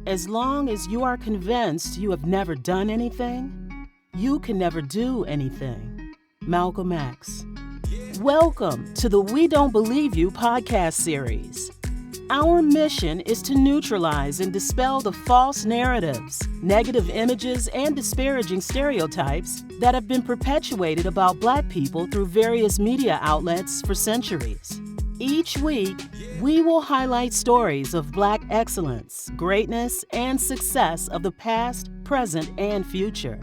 As long as you are convinced you have never done anything, you can never do anything. Malcolm X. Welcome to the We Don't Believe You podcast series. Our mission is to neutralize and dispel the false narratives, negative images, and disparaging stereotypes that have been perpetuated about Black people through various media outlets for centuries. Each week, we will highlight stories of Black excellence, greatness, and success of the past, present, and future,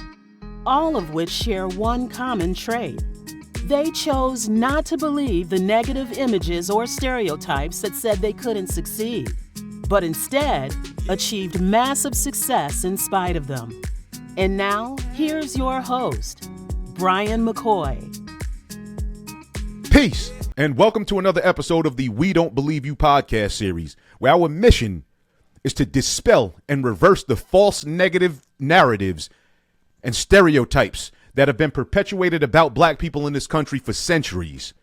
all of which share one common trait. They chose not to believe the negative images or stereotypes that said they couldn't succeed, but instead achieved massive success in spite of them. And now, here's your host, Brian McCoy. Peace, and welcome to another episode of the We Don't Believe You podcast series, where our mission is to dispel and reverse the false negative narratives and stereotypes that have been perpetuated about Black people in this country for centuries.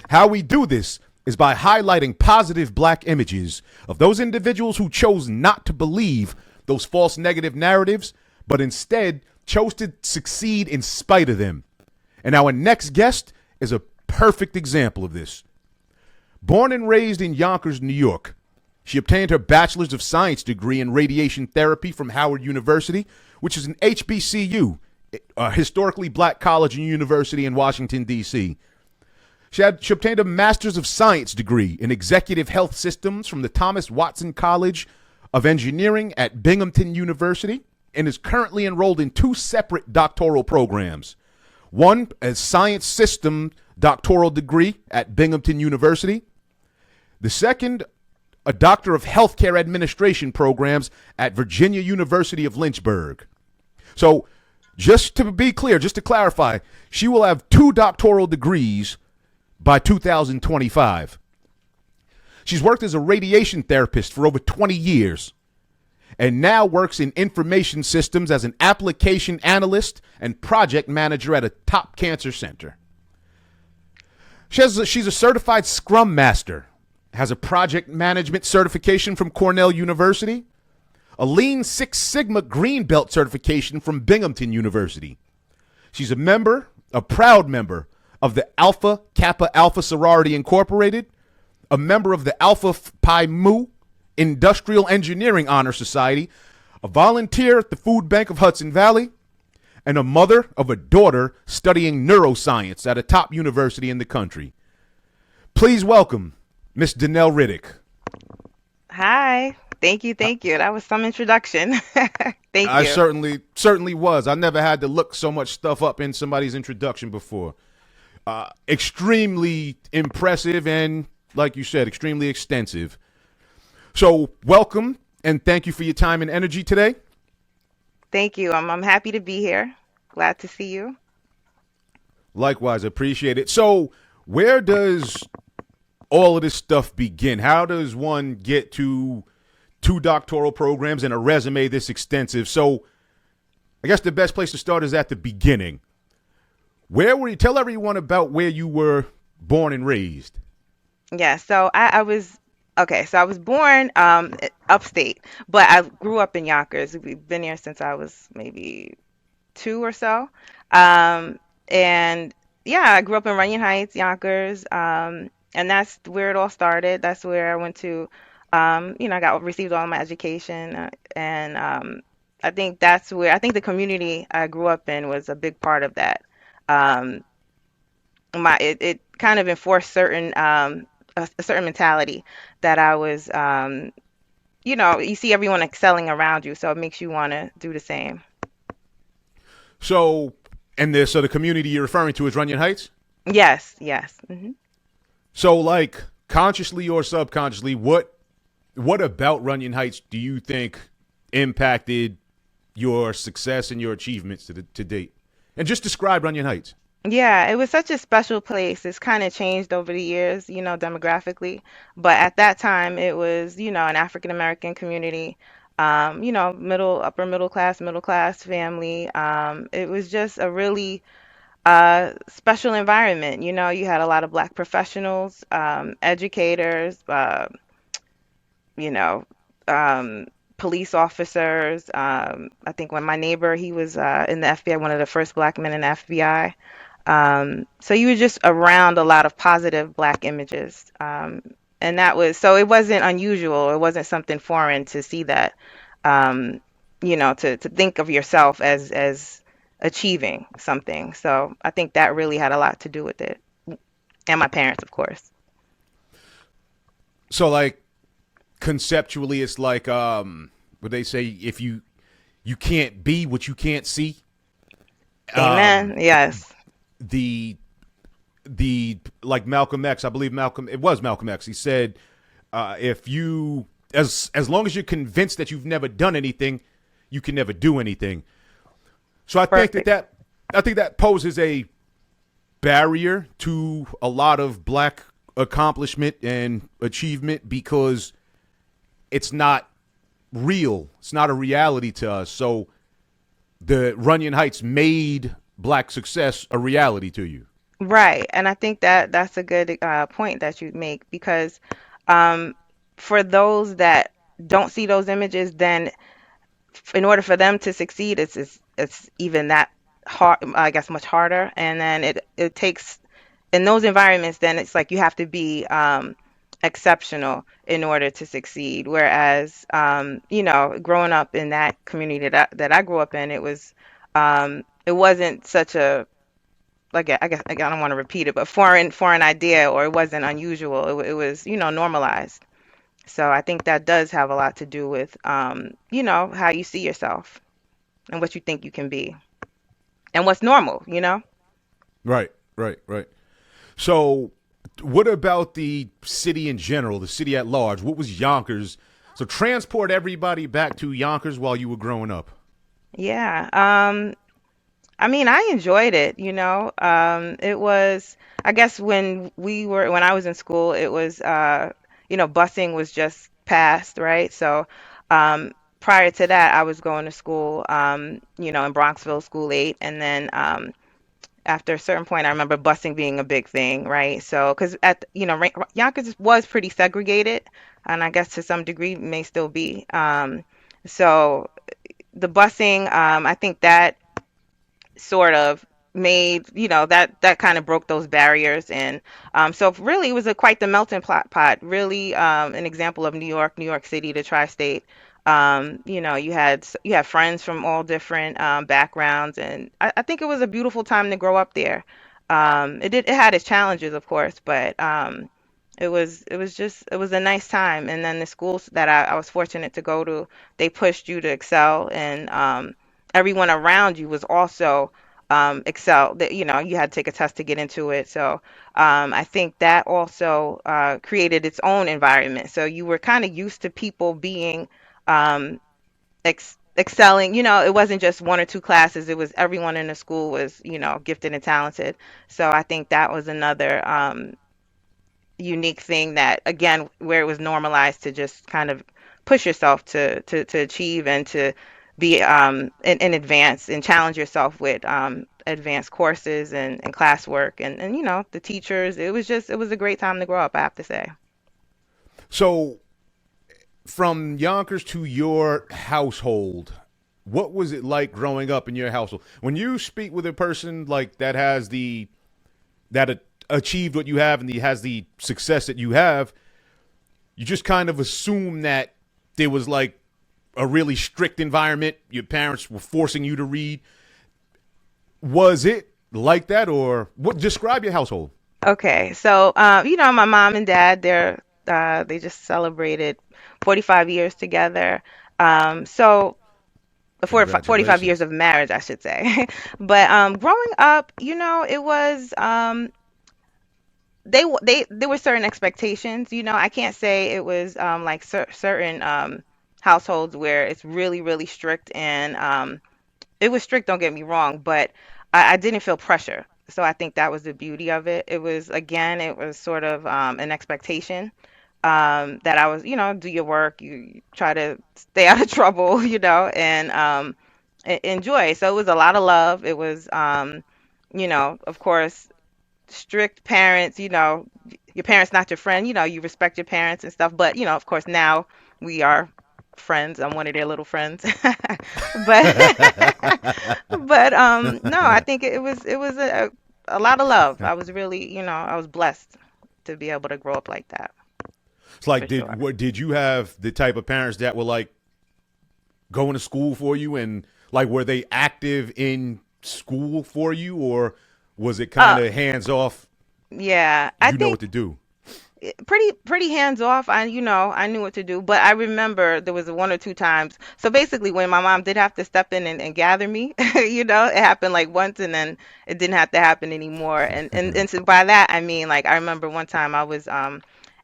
How we do this is by highlighting positive Black images of those individuals who chose not to believe those false negative narratives, but instead chose to succeed in spite of them. And our next guest is a perfect example of this. Born and raised in Yonkers, New York, she obtained her Bachelor's of Science degree in Radiation Therapy from Howard University, which is an HBCU, a historically Black college and university in Washington, D.C. She obtained a Master's of Science degree in Executive Health Systems from the Thomas Watson College of Engineering at Binghamton University and is currently enrolled in two separate doctoral programs. One, a Science System doctoral degree at Binghamton University. The second, a Doctor of Healthcare Administration programs at Virginia University of Lynchburg. So, just to be clear, just to clarify, she will have two doctoral degrees by 2025. She's worked as a radiation therapist for over 20 years and now works in information systems as an application analyst and project manager at a top cancer center. She's a certified Scrum Master, has a project management certification from Cornell University, a Lean Six Sigma Green Belt certification from Binghamton University. She's a proud member of the Alpha Kappa Alpha Sorority Incorporated, a member of the Alpha Pi Mu Industrial Engineering Honor Society, a volunteer at the Food Bank of Hudson Valley, and a mother of a daughter studying neuroscience at a top university in the country. Please welcome Miss Danelle Riddick. Hi. Thank you. That was some introduction. Thank you. I certainly was. I never had to look so much stuff up in somebody's introduction before. Extremely impressive and, like you said, extremely extensive. So welcome and thank you for your time and energy today. Thank you. I'm happy to be here. Glad to see you. Likewise, appreciate it. So where does all of this stuff begin? How does one get to two doctoral programs and a resume this extensive? So I guess the best place to start is at the beginning. Where were you? Tell everyone about where you were born and raised. Yeah, so I was born upstate, but I grew up in Yonkers. We've been here since I was maybe 2 or so. And yeah, I grew up in Runyon Heights, Yonkers, and that's where it all started. That's where I went to. I received all my education, and I think the community I grew up in was a big part of that. Um, it kind of enforced a certain mentality that I was, you see everyone excelling around you, so it makes you want to do the same. So the community you're referring to is Runyon Heights? Yes. Hmm. So like consciously or subconsciously, what about Runyon Heights do you think impacted your success and your achievements to date? And just describe Runyon Heights. Yeah, it was such a special place. It's kind of changed over the years, demographically. But at that time, it was, an African American community, middle class family. It was just a really special environment. You had a lot of Black professionals, educators, you know, um, police officers. I think when my neighbor, he was in the FBI, one of the first black men in the FBI. So you were just around a lot of positive black images. And that was, so it wasn't unusual. It wasn't something foreign to see that, um, to think of yourself as achieving something. So I think that really had a lot to do with it. And my parents, of course. So like conceptually, it's like what they say: if you can't be what you can't see. Amen. Yes. The like Malcolm X, I believe it was Malcolm X. He said, if you as long as you're convinced that you've never done anything, you can never do anything. So Perfect. I think that poses a barrier to a lot of black accomplishment and achievement because it's not real. It's not a reality to us. So the Runyon Heights made black success a reality to you. Right. And I think that that's a good point that you make because um, for those that don't see those images, then in order for them to succeed, it's even that hard, I guess, much harder. And then it takes in those environments, then it's like you have to be exceptional in order to succeed. Whereas, growing up in that community that I grew up in, it wasn't such a like I guess I don't want to repeat it, but foreign idea, or it wasn't unusual. It was normalized. So I think that does have a lot to do with how you see yourself and what you think you can be and what's normal. Right, right, right. So, what about the city in general, the city at large? What was Yonkers? So, transport everybody back to Yonkers while you were growing up. Yeah. I mean, I enjoyed it. It was, I guess when I was in school, it was, busing was just passed, right? So, prior to that, I was going to school, in Bronxville, School 8. And then, after a certain point, I remember busing being a big thing, right? So, because Yonkers was pretty segregated, and I guess to some degree may still be. So the busing, I think that sort of made that kind of broke those barriers, and so really it was quite the melting pot, really, an example of New York City, the tri-state. You had friends from all different backgrounds, and I think it was a beautiful time to grow up there. It had its challenges, of course, but it was a nice time. And then the schools that I was fortunate to go to, they pushed you to excel, and everyone around you was also excel. That you had to take a test to get into it. So I think that also created its own environment. So you were kind of used to people being um, excelling. It wasn't just one or two classes. It was everyone in the school was gifted and talented. So I think that was another unique thing, that again, where it was normalized to just kind of push yourself to achieve and to be in advance and challenge yourself with advanced courses and classwork, and the teachers. It was a great time to grow up, I have to say. So, from Yonkers to your household, what was it like growing up in your household? When you speak with a person like that has achieved what you have and has the success that you have, you just kind of assume that there was like a really strict environment. Your parents were forcing you to read. Was it like that, or what? Describe your household. Okay, so my mom and dad, they just celebrated 45 years together. So 45 years Congratulations. of marriage, I should say. But growing up, it was there were certain expectations. I can't say it was like certain households where it's really really strict, and it was strict, don't get me wrong, but I didn't feel pressure. So I think that was the beauty of it. It was sort of an expectation, that I was, do your work, you try to stay out of trouble, and enjoy. So it was a lot of love. It was, of course, strict parents. Your parents not your friend. You respect your parents and stuff. But of course, now we are. friends. I'm one of their little friends. But but no, I think it was a lot of love. I was really, I was blessed to be able to grow up like that, It's like, for sure. did you have the type of parents that were like going to school for you, and like were they active in school for you, or was it kind Uh, of hands off? yeah, I You know think what to do. pretty hands off. I knew what to do, but I remember there was one or two times. So basically, when my mom did have to step in and gather me, it happened like once, and then it didn't have to happen anymore. And so by that I mean, like, I remember one time I was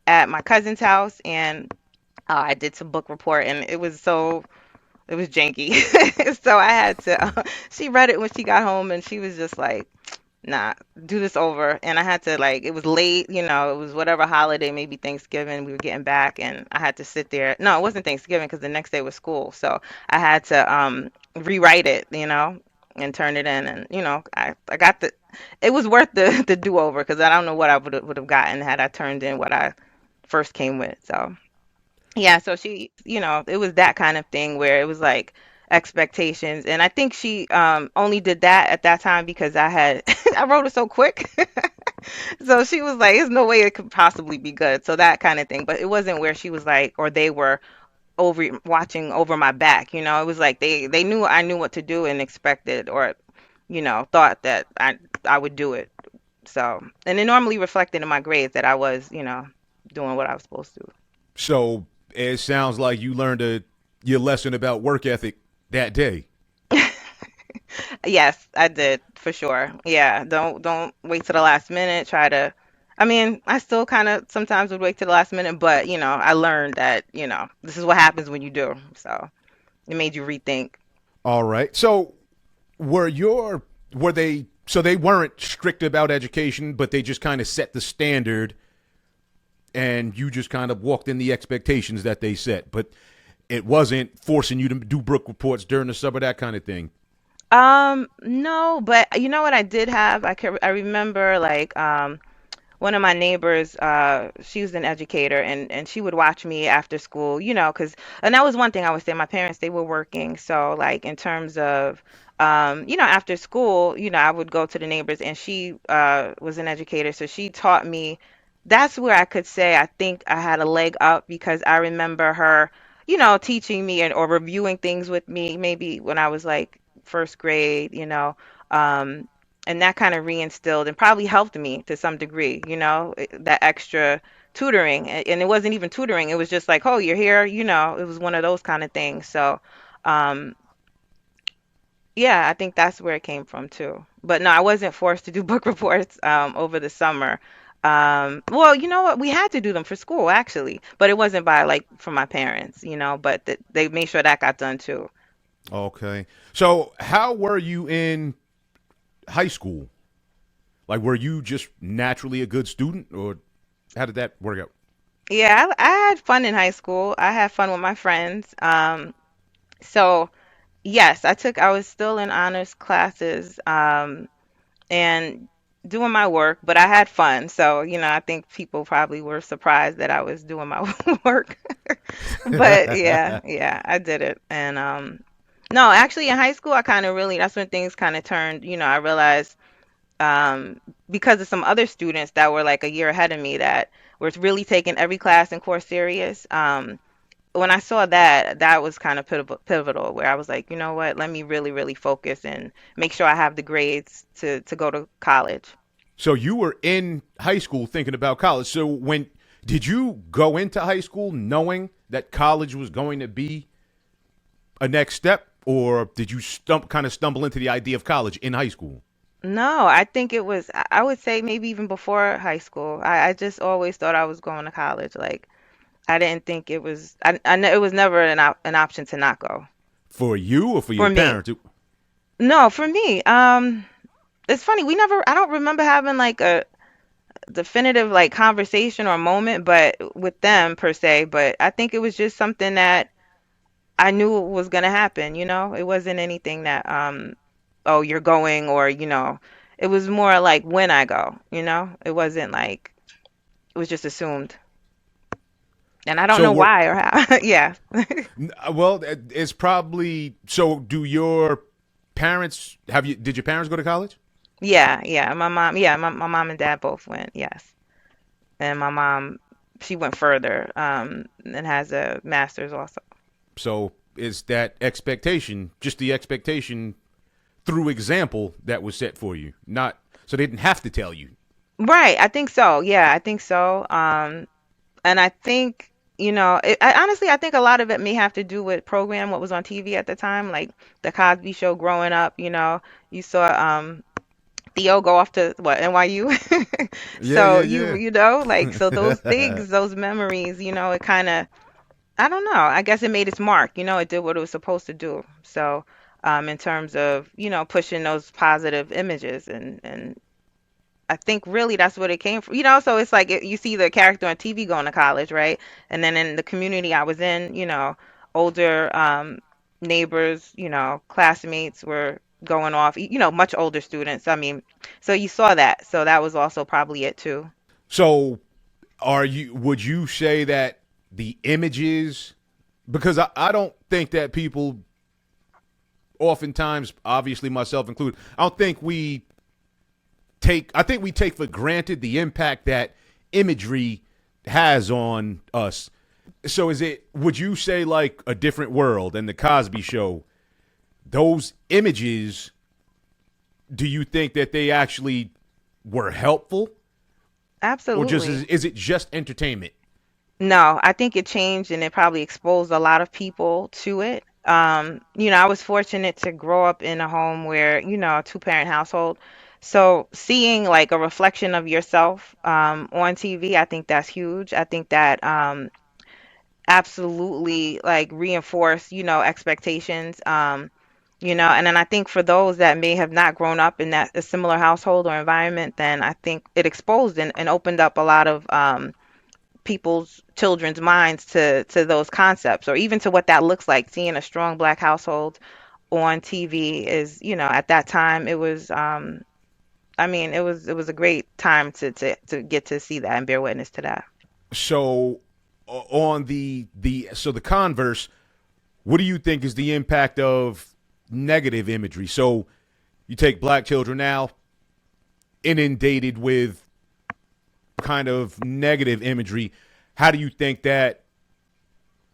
at my cousin's house, and I did some book report, and it was janky. So I had to. She read it when she got home, and she was just like, nah, do this over. And I had to, like, it was late, it was whatever holiday, maybe Thanksgiving, we were getting back, and I had to sit there. No, it wasn't Thanksgiving because the next day was school. So I had to rewrite it, and turn it in. And, I got it was worth the do over, because I don't know what I would have gotten had I turned in what I first came with. So yeah, so she, it was that kind of thing where it was like expectations. And I think she only did that at that time because I wrote it so quick. So she was like, there's no way it could possibly be good. So that kind of thing. But it wasn't where she was like, or they were over watching over my back. It was like they knew I knew what to do and expected, or thought that I would do it. So, and it normally reflected in my grades that I was, doing what I was supposed to. So it sounds like you learned your lesson about work ethic that day. Yes, I did, for sure. Yeah, don't wait to the last minute. Try to. I mean, I still kind of sometimes would wait to the last minute, but I learned that this is what happens when you do. So it made you rethink. All right. So were they so they weren't strict about education, but they just kind of set the standard, and you just kind of walked in the expectations that they set, but it wasn't forcing you to do book reports during the summer, that kind of thing. No, but you know what I did have? I remember, like, one of my neighbors, she was an educator, and she would watch me after school, because, and that was one thing I would say. My parents, they were working. So, like, in terms of, after school, I would go to the neighbors, and she was an educator. So she taught me. That's where I could say I think I had a leg up, because I remember her, teaching me or reviewing things with me, maybe when I was like first grade, um, and that kind of reinstilled and probably helped me to some degree, that extra tutoring. And it wasn't even tutoring, it was just like, oh, you're here, it was one of those kind of things. So um yeah, I think that's where it came from too. But no, I wasn't forced to do book reports over the summer. Well, you know what, we had to do them for school actually, but it wasn't by, like, from my parents, but they made sure that got done too. Okay. So how were you in high school? Like, were you just naturally a good student, or how did that work out? Yeah, I had fun in high school. I had fun with my friends. So yes, I was still in honors classes, and doing my work, but I had fun. So, I think people probably were surprised that I was doing my work. But yeah, yeah, I did it. And no, actually in high school I kind of really, that's when things kind of turned, I realized, um, because of some other students that were like a year ahead of me that were really taking every class and course serious. When I saw that, that was kind of pivotal, where I was like, you know what, let me really, really focus and make sure I have the grades to go to college. So you were in high school thinking about college. So when did you go into high school knowing that college was going to be a next step, or did you kind of stumble into the idea of college in high school? No, I think it was, I would say maybe even before high school. I just always thought I was going to college. Like, I didn't think it was, I know it was never an option to not go. For you or for For your me. parents? No, for me. It's funny, I don't remember having like a definitive, like, conversation or moment, but with them per se, but I think it was just something that I knew was gonna happen, It wasn't anything that, oh, you're going, or, it was more like when I go, It wasn't like it was just assumed. And I don't So know we're why or how. Yeah. well, it's probably so. Do your parents have you? Did your parents go to college? Yeah, yeah. My mom, yeah, my mom and dad both went, yes. And my mom, she went further, and has a master's also. So is that expectation just the expectation through example that was set for you? Not so they didn't have to tell you. Right, I think so. Yeah, I think so. And I think, honestly, I think a lot of it may have to do with program, what was on TV at the time, like the Cosby Show growing up, you saw Theo go off to what, NYU. Yeah, So yeah, yeah. like so those things, those memories, it kind of, I don't know. I guess it made its mark. It did what it was supposed to do. So, in terms of, pushing those positive images, and I think really that's what it came from. So it's like you see the character on TV going to college, right? And then in the community I was in, older neighbors, classmates were going off, much older students. I mean, so you saw that. So that was also probably it too. So are you? Would you say that the images? Because I don't think that people, oftentimes, obviously myself included, I don't think we take. I think we take for granted the impact that imagery has on us. So is it? Would you say like A Different World and The Cosby Show? Those images, do you think that they actually were helpful, or just Absolutely. is it just entertainment? No, I think it changed and it probably exposed a lot of people to it. I was fortunate to grow up in a home where, a two-parent household. So seeing like a reflection of yourself on TV, I think that's huge. I think that absolutely like reinforce, expectations. And then I think for those that may have not grown up in that a similar household or environment, then I think it exposed and opened up a lot of people's children's minds to those concepts or even to what that looks like. Seeing a strong black household on TV is, at that time it was I mean it was a great time to get to see that and bear witness to that. So on the converse, what do you think is the impact of negative imagery? So you take black children now inundated with kind of negative imagery. How do you think that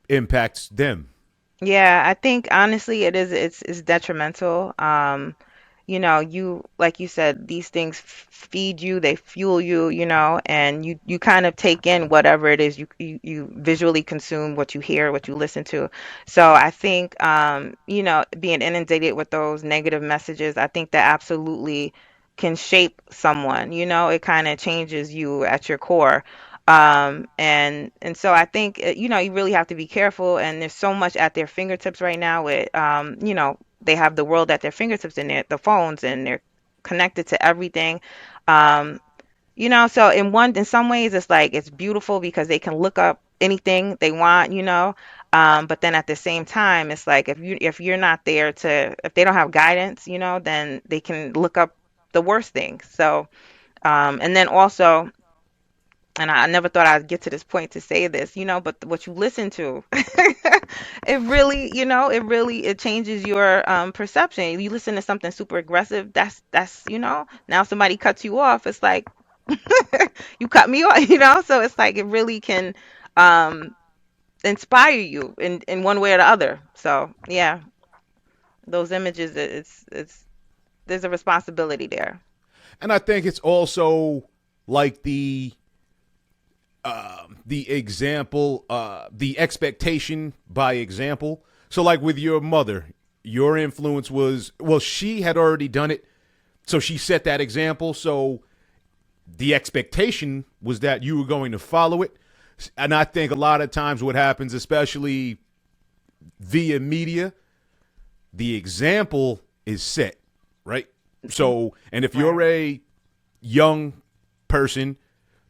impacts them? Yeah, I think honestly it's detrimental. You like you said, these things feed you, they fuel you, and you kind of take in whatever it is you visually consume, what you hear, what you listen to. So I think being inundated with those negative messages, I think that absolutely can shape someone, it kind of changes you at your core. And so I think you really have to be careful, and there's so much at their fingertips right now with they have the world at their fingertips in the phones, and they're connected to everything. Um, so in some ways it's like it's beautiful because they can look up anything they want, but then at the same time it's like if you're not there to if they don't have guidance, then they can look up the worst things. So and then also, and I never thought I'd get to this point to say this, but what you listen to, it really, it changes your perception. You listen to something super aggressive, that's, now somebody cuts you off. It's like you cut me off, so it's like it really can um inspire you in one way or the other. So yeah, those images, it's there's a responsibility there. And I think it's also like the example, the expectation by example. So, like with your mother, your influence was, well, she had already done it, so she set that example. So the expectation was that you were going to follow it. And I think a lot of times what happens, especially via media, the example is set, right? So, and if Right. you're a young person,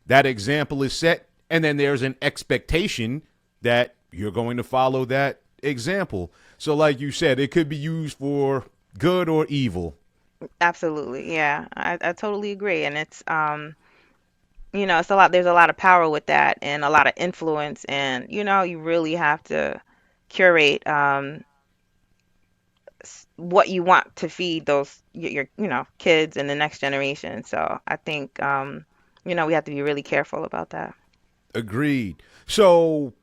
that example is set, and then there's an expectation that you're going to follow that example. So, like you said, it could be used for good or evil. Absolutely. Yeah. I totally agree. And it's it's a lot. There's a lot of power with that, and a lot of influence, and you really have to curate what you want to feed those your kids and the next generation. So I think we have to be really careful about that. Agreed. So,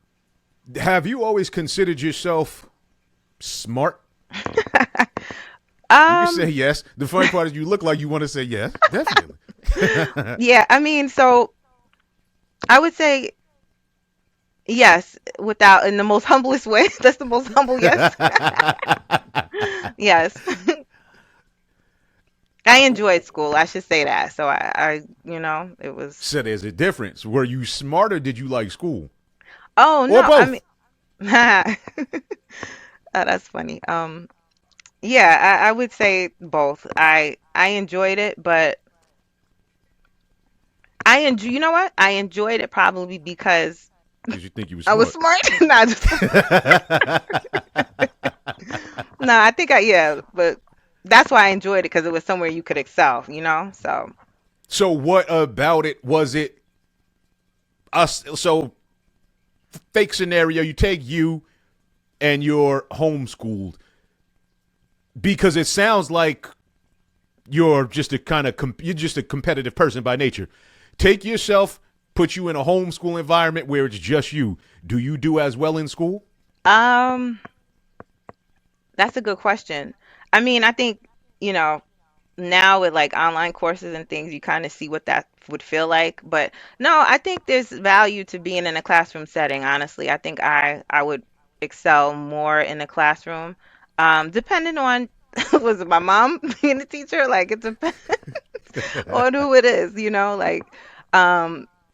have you always considered yourself smart? You can say Um, yes. The funny part is you look like you want to say yes. Definitely. yeah, I mean, so I would say yes, without in the most humblest way. That's the most humble yes. Yes. I enjoyed school. I should say that. So it was. So there's a difference. Were you smart or did you like school? Oh Or no, I mean, both? oh, that's funny. Yeah, I would say both. I enjoyed it, but you know what? I enjoyed it probably because Because you think you were I was smart. smart. Nah, no, I think yeah, but that's why I enjoyed it because it was somewhere you could excel, So, So what about it was it us? So fake scenario, you take you and you're homeschooled because it sounds like you're just a kind of you're just a competitive person by nature. Take yourself, put you in a homeschool environment where it's just you. Do you do as well in school? um, that's a good question. I mean, I think, you know, now with like online courses and things, you kind of see what that would feel like. But no, I think there's value to being in a classroom setting, honestly. I think I would excel more in the classroom. Depending on was it my mom being a teacher? Like it depends on who it is, like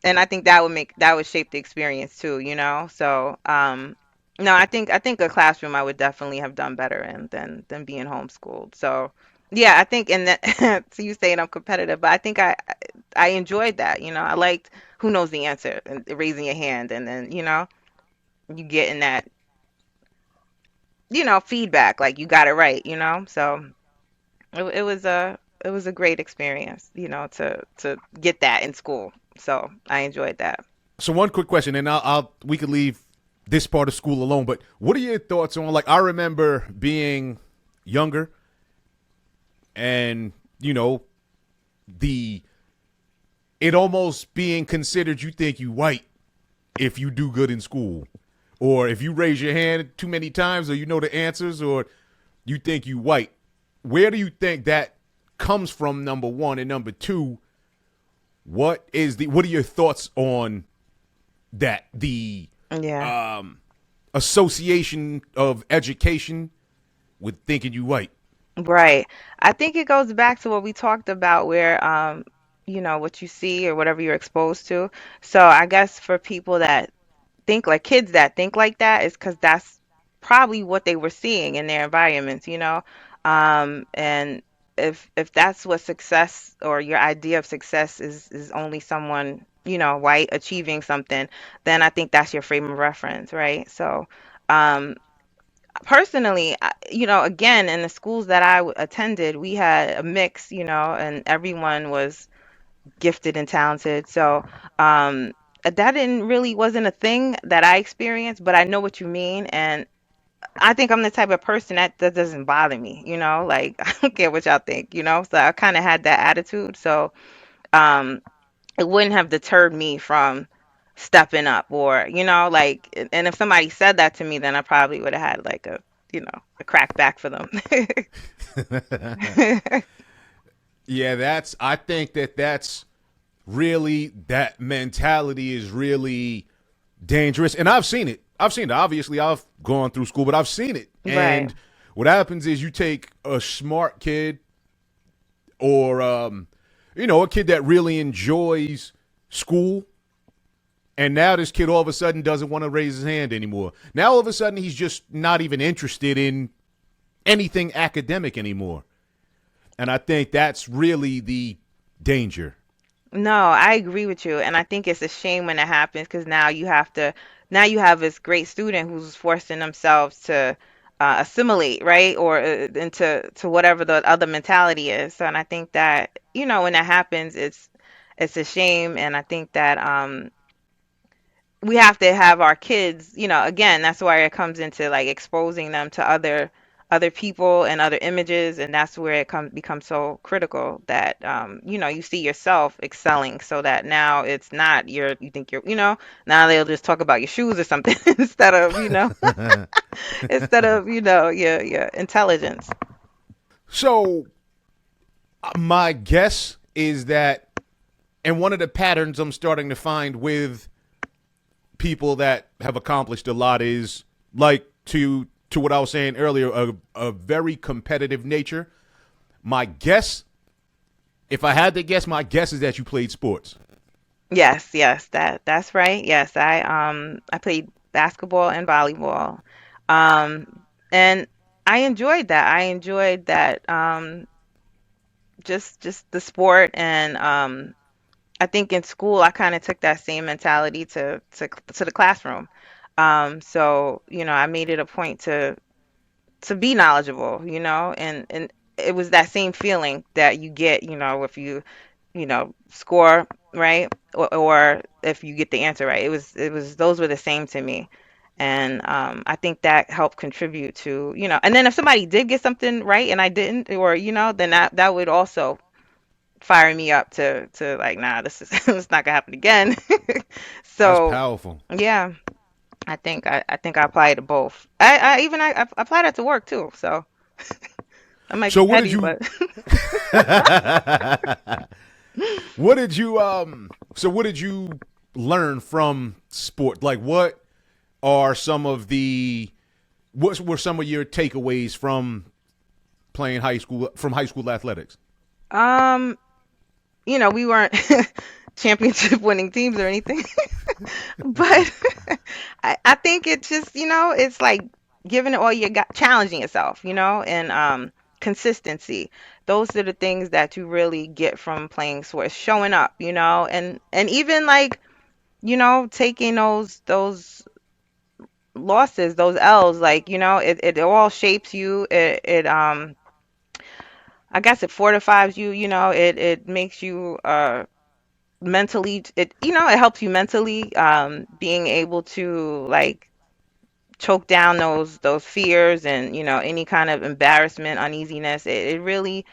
and I think that would shape the experience too, So no, I think a classroom I would definitely have done better in than being homeschooled. So yeah, I think in that so you saying I'm competitive, but I think I enjoyed that, I liked who knows the answer and raising your hand and then, you getting that, feedback like you got it right, So it was a great experience, to get that in school. So I enjoyed that. So one quick question, and I'll we could leave this part of school alone. But what are your thoughts on like I remember being younger, and the it almost being considered you think you white if you do good in school, or if you raise your hand too many times, or you know the answers, or you think you white. Where do you think that comes from? Number one, and number two, what are your thoughts on that the Yeah. association of education with thinking you white? Right. I think it goes back to what we talked about where what you see or whatever you're exposed to. So I guess for people that think like kids that think like that is because that's probably what they were seeing in their environments. And if that's what success or your idea of success is only someone, white achieving something, then I think that's your frame of reference, right? So, um, personally, again, in the schools that attended, we had a mix, and everyone was gifted and talented. So, that didn't really wasn't a thing that I experienced, but I know what you mean, and I think I'm the type of person that doesn't bother me, like I don't care what y'all think, So I kind of had that attitude, so um, it wouldn't have deterred me from stepping up, or like, and if somebody said that to me, then I probably would have had like a crack back for them. Yeah, I think that's really, that mentality is really dangerous. And I've seen it. Obviously, I've gone through school, but I've seen it. Right. And what happens is you take a smart kid or, a kid that really enjoys school. And now this kid all of a sudden doesn't want to raise his hand anymore. Now all of a sudden he's just not even interested in anything academic anymore. And I think that's really the danger. No, I agree with you, and I think it's a shame when it happens because now you have this great student who's forcing themselves to assimilate, right, or into whatever the other mentality is. So, and I think that when that happens, it's a shame. And I think that we have to have our kids, again, that's why it comes into like exposing them to other people and other images, and that's where it comes becomes so critical that you see yourself excelling, so that now it's not you think now they'll just talk about your shoes or something instead of your intelligence. So my guess is that, and one of the patterns I'm starting to find with people that have accomplished a lot is like to what I was saying earlier, a very competitive nature. My guess, if I had to guess, my guess is that you played sports. Yes, yes, that's right. Yes, I played basketball and volleyball. Um and I enjoyed that. I enjoyed that just the sport, and I think in school I kind of took that same mentality to the classroom. So, I made it a point to be knowledgeable, and it was that same feeling that you get, if you score right, or if you get the answer right. It was those were the same to me. And I think that helped contribute to, and then if somebody did get something right and I didn't, or then that would also fire me up to like, nah, this is it's not gonna happen again. That's So powerful. yeah, I think I apply it to both. I applied it to work too, so I might be So what did petty, you but what did you so what did you learn from sport? Like what were some of your takeaways from playing high school athletics? um, we weren't championship winning teams or anything, but I think it's just, it's like giving it all you got, challenging yourself, and consistency. Those are the things that you really get from playing sports, showing up, and even like, taking those losses, those L's, like, it all shapes you. It I guess it fortifies you, it makes you mentally, it helps you mentally, being able to like choke down those fears and, any kind of embarrassment, uneasiness. It really,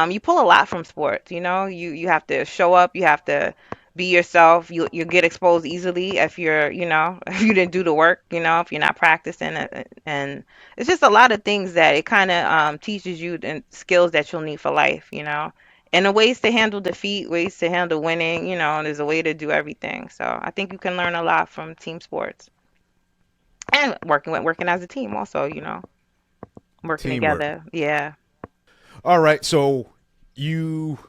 you pull a lot from sports. You have to show up, you have to be yourself. You get exposed easily if you're, if you didn't do the work, if you're not practicing it. And it's just a lot of things that it kind of teaches you, and skills that you'll need for life, and the ways to handle defeat, ways to handle winning. There's a way to do everything. So I think you can learn a lot from team sports, and working as a team also, working Teamwork. together. Yeah. All right, so you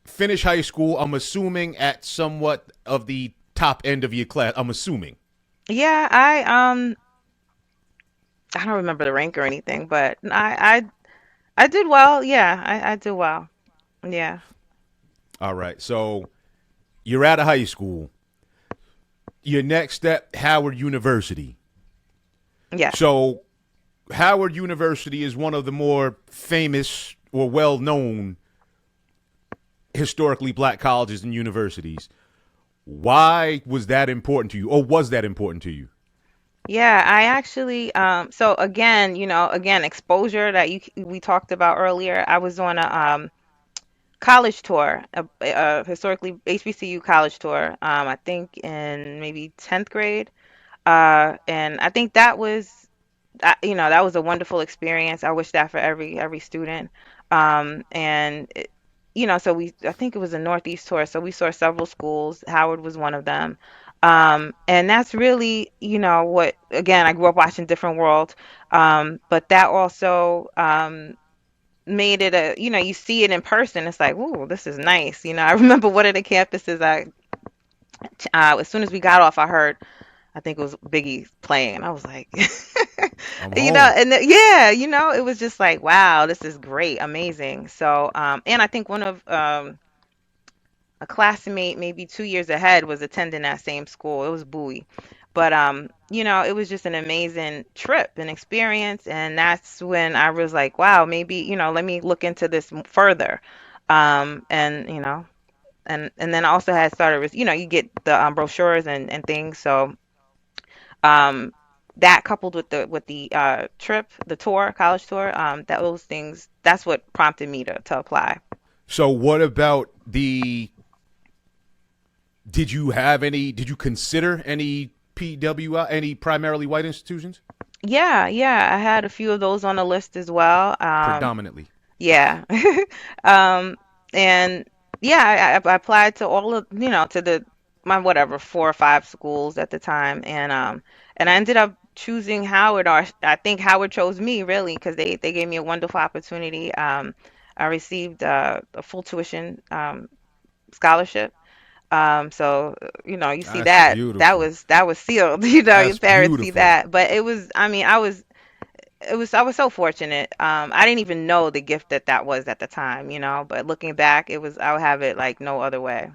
finish high school, I'm assuming at somewhat of the top end of your class. I'm assuming. Yeah, I don't remember the rank or anything, but I did well. Yeah, I did well. Yeah. All right. So you're out of high school. Your next step, Howard University. Yes. So Howard University is one of the more famous or well known historically black colleges and universities. Why was that important to you, or was that important to you? Yeah, I actually so again, again, exposure that we talked about earlier. I was on a college tour, a historically HBCU college tour. I think in maybe 10th grade. And I think that was a wonderful experience. I wish that for every student. And so I think it was a Northeast tour, so we saw several schools. Howard was one of them. And that's really, what, again, I grew up watching Different World. But that also made it you see it in person. It's like, ooh, this is nice. I remember one of the campuses, as soon as we got off, I heard, I think it was Biggie playing. I was like, I'm home. yeah, it was just like, wow, this is great, amazing. So, and I think one of a classmate, maybe 2 years ahead, was attending that same school. It was Bowie, but it was just an amazing trip and experience, and that's when I was like, wow, maybe let me look into this further, and and then I also had started with, you get the brochures and things. So um, that coupled with the trip, the tour, college tour, that those things, that's what prompted me to apply. So what about the? Did you have any? Did you consider any PWI, any primarily white institutions? Yeah, yeah, I had a few of those on the list as well. Predominantly. Yeah. Um, and yeah, I applied to all of, to my whatever, 4 or 5 schools at the time. And I ended up choosing Howard, or I think Howard chose me really, because they gave me a wonderful opportunity. I received a full tuition scholarship. So you see That's beautiful. that was sealed. Your That's parents see beautiful. that. But I mean, I was so fortunate. I didn't even know the gift that was at the time, but looking back, I would have it like no other way.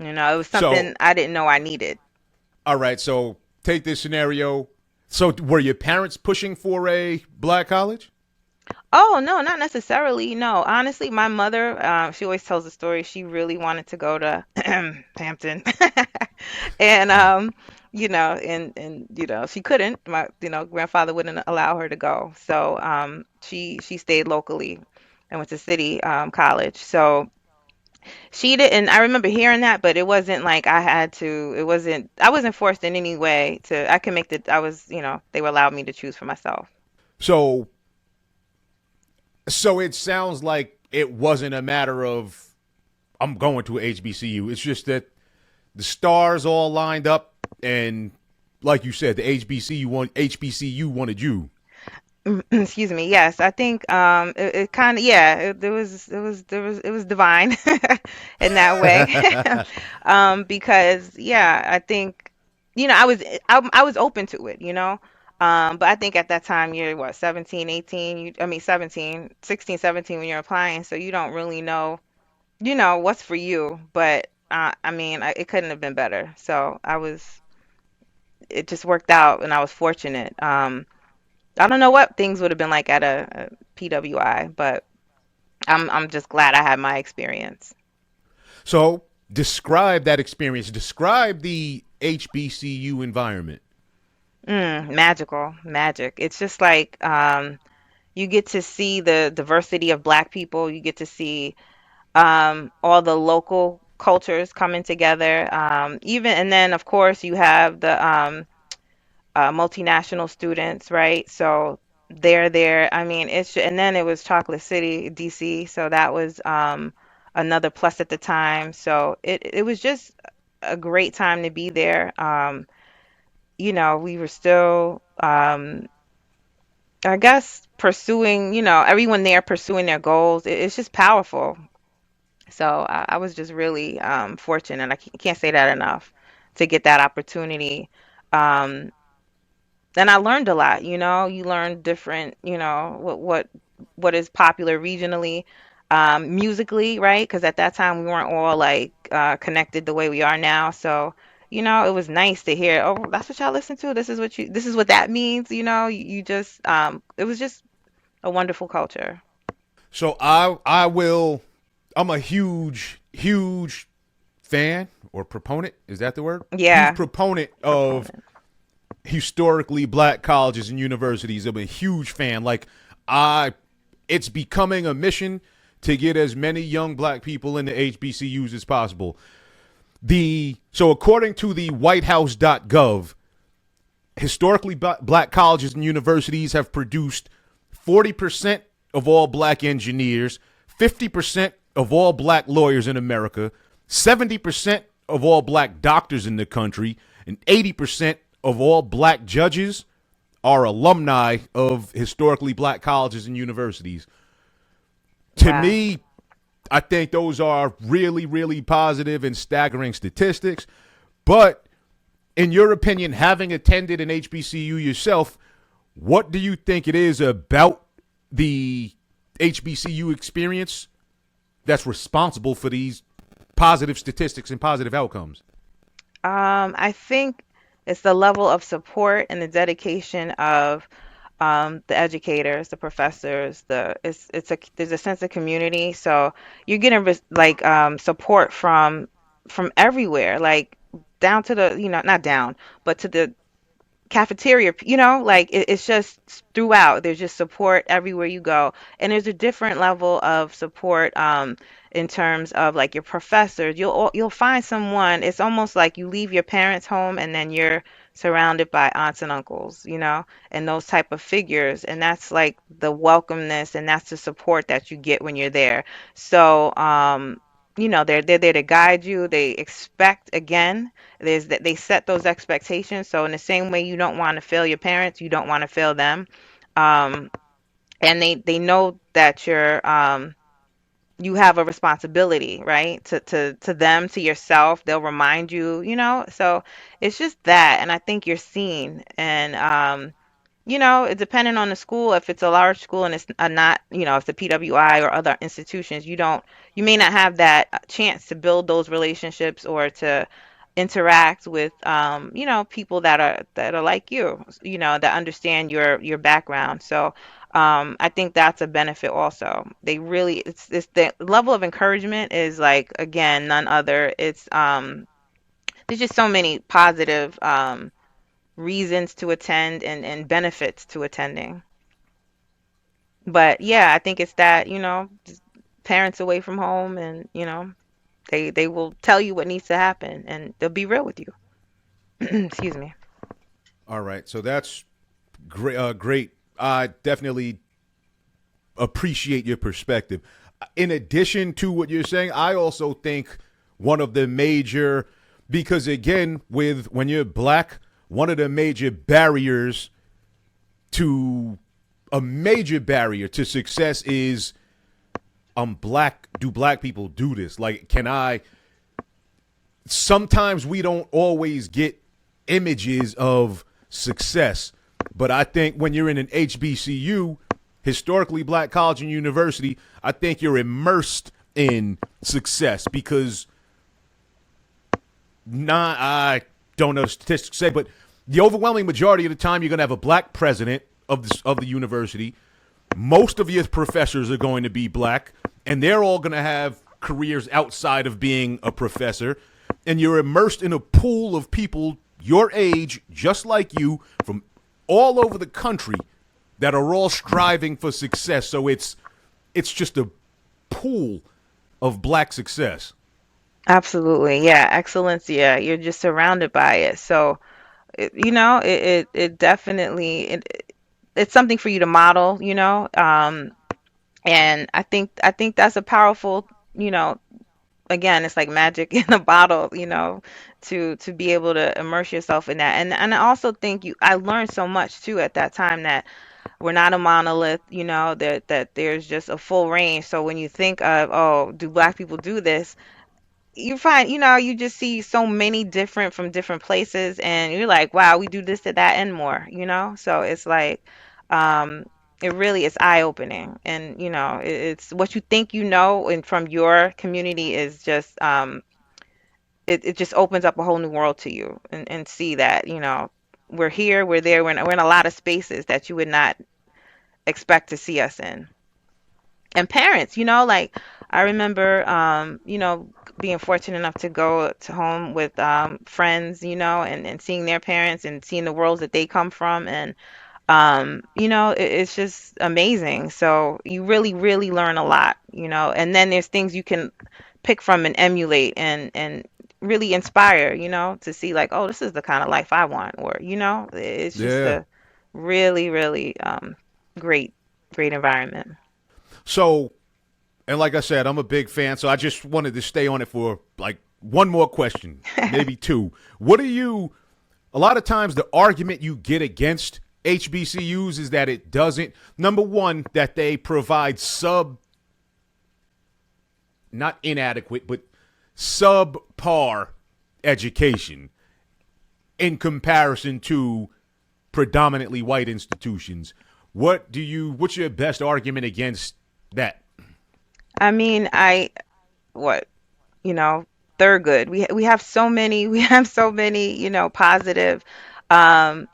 It was So, something I didn't know I needed. all right. So take this scenario. So were your parents pushing for a black college? Oh, no, not necessarily. No, honestly, my mother, she always tells the story. She really wanted to go to Hampton. And she couldn't. My grandfather wouldn't allow her to go. So she stayed locally and went to city college. So she didn't. I remember hearing that, but it wasn't like I had to. I wasn't forced in any way to. I can make the. I was, they were allowed me to choose for myself. So, so it sounds like it wasn't a matter of I'm going to a HBCU. It's just that the stars all lined up, and like you said, the HBCU wanted you. Excuse me. Yes, I think it kind of, yeah, it was divine in that way. Because yeah, I think I was open to it, but I think at that time you're what, 17, 18, 17, 16, 17 when you're applying, so you don't really know, what's for you, but I mean, it couldn't have been better. So it just worked out and I was fortunate. I don't know what things would have been like at a PWI, but I'm just glad I had my experience. So describe that experience. Describe the HBCU environment. Magical, magic. It's just like you get to see the diversity of Black people. You get to see all the local cultures coming together. Even and then of course you have the multinational students, right? So they're there. I mean, and then it was Chocolate City, DC. So that was another plus at the time. So it was just a great time to be there. We were still, I guess, pursuing, everyone there pursuing their goals. It's just powerful. So I was just really fortunate. I can't say that enough to get that opportunity. Um, and I learned a lot, you learn different, what is popular regionally, musically, right? Because at that time we weren't all like connected the way we are now. So, it was nice to hear, oh, that's what y'all listen to. This is what that means, you just it was just a wonderful culture. So I will. I'm a huge fan or proponent. Is that the word? Huge Yeah, proponent of proponent. historically black colleges and universities. I'm a huge fan. I, it's becoming a mission to get as many young black people into HBCUs as possible. So according to the WhiteHouse.gov, historically black colleges and universities have produced 40% of all black engineers, 50% of all black lawyers in America, 70% of all black doctors in the country, and 80% of all black judges are alumni of historically black colleges and universities. To Wow. me, I think those are really, really positive and staggering statistics. But in your opinion, having attended an HBCU yourself, what do you think it is about the HBCU experience that's responsible for these positive statistics and positive outcomes? I think it's the level of support and the dedication of the educators, the professors, there's a sense of community. So you're getting like support from everywhere, like down to the, not down, but to the cafeteria, like it's just throughout. There's just support everywhere you go. And there's a different level of support in terms of like your professors. You'll find someone. It's almost like you leave your parents' home and then you're surrounded by aunts and uncles, and those type of figures. And that's like the welcomeness and that's the support that you get when you're there. So they're there to guide you. They expect, again, there's that they set those expectations. So in the same way you don't want to fail your parents, you don't want to fail them. Um, and they know that you have a responsibility, right? To them, to yourself. They'll remind you, So it's just that, and I think you're seen. And it depending on the school, if it's a large school and it's not, if the PWI or other institutions, you may not have that chance to build those relationships or to interact with, people that are like you, that understand your background. So, I think that's a benefit also. They really, it's the level of encouragement is like, again, none other. There's just so many positive, reasons to attend and benefits to attending. But yeah, I think it's that, just parents away from home and, they will tell you what needs to happen and they'll be real with you. Excuse me. All right, so that's great. Great. I definitely appreciate your perspective. In addition to what you're saying, I also think one of the major, because again, with when you're black, one of the to major barrier to success is I'm black. Do black people do this? Like, can I? Sometimes we don't always get images of success, but I think when you're in an HBCU, historically black college and university, I think you're immersed in success because not I don't know statistics say, but the overwhelming majority of the time you're going to have a black president of the university. Most of your professors are going to be black, and they're all going to have careers outside of being a professor. And you're immersed in a pool of people your age, just like you, from all over the country that are all striving for success. So it's just a pool of black success. Absolutely. Yeah. Excellence. Yeah. You're just surrounded by it. So, it definitely, it's something for you to model, and I think that's a powerful, you know, again, it's like magic in a bottle, to be able to immerse yourself in that. And I also think I learned so much too at that time that we're not a monolith, that there's just a full range. So when you think of, oh, do black people do this? You find, you just see so many different from different places, and you're like, wow, we do this to that and more, So it's like, um, it really is eye opening, and it's what you think, and from your community is just, it just opens up a whole new world to you, and see that, we're here, we're there, we're in a lot of spaces that you would not expect to see us in. And parents, like I remember, being fortunate enough to go to home with friends, and seeing their parents and seeing the worlds that they come from, and it's just amazing. So you really, really learn a lot, and then there's things you can pick from and emulate and really inspire, to see like, oh, this is the kind of life I want, or it's just Yeah. a really, really great, great environment. So, and like I said, I'm a big fan, so I just wanted to stay on it for like one more question, maybe two. What do you, a lot of times the argument you get against HBCUs is that it doesn't, number one, that they provide not inadequate, but subpar education in comparison to predominantly white institutions. What's your best argument against that? I mean, what, you know, Thurgood. We have so many, we have so many, positive, um,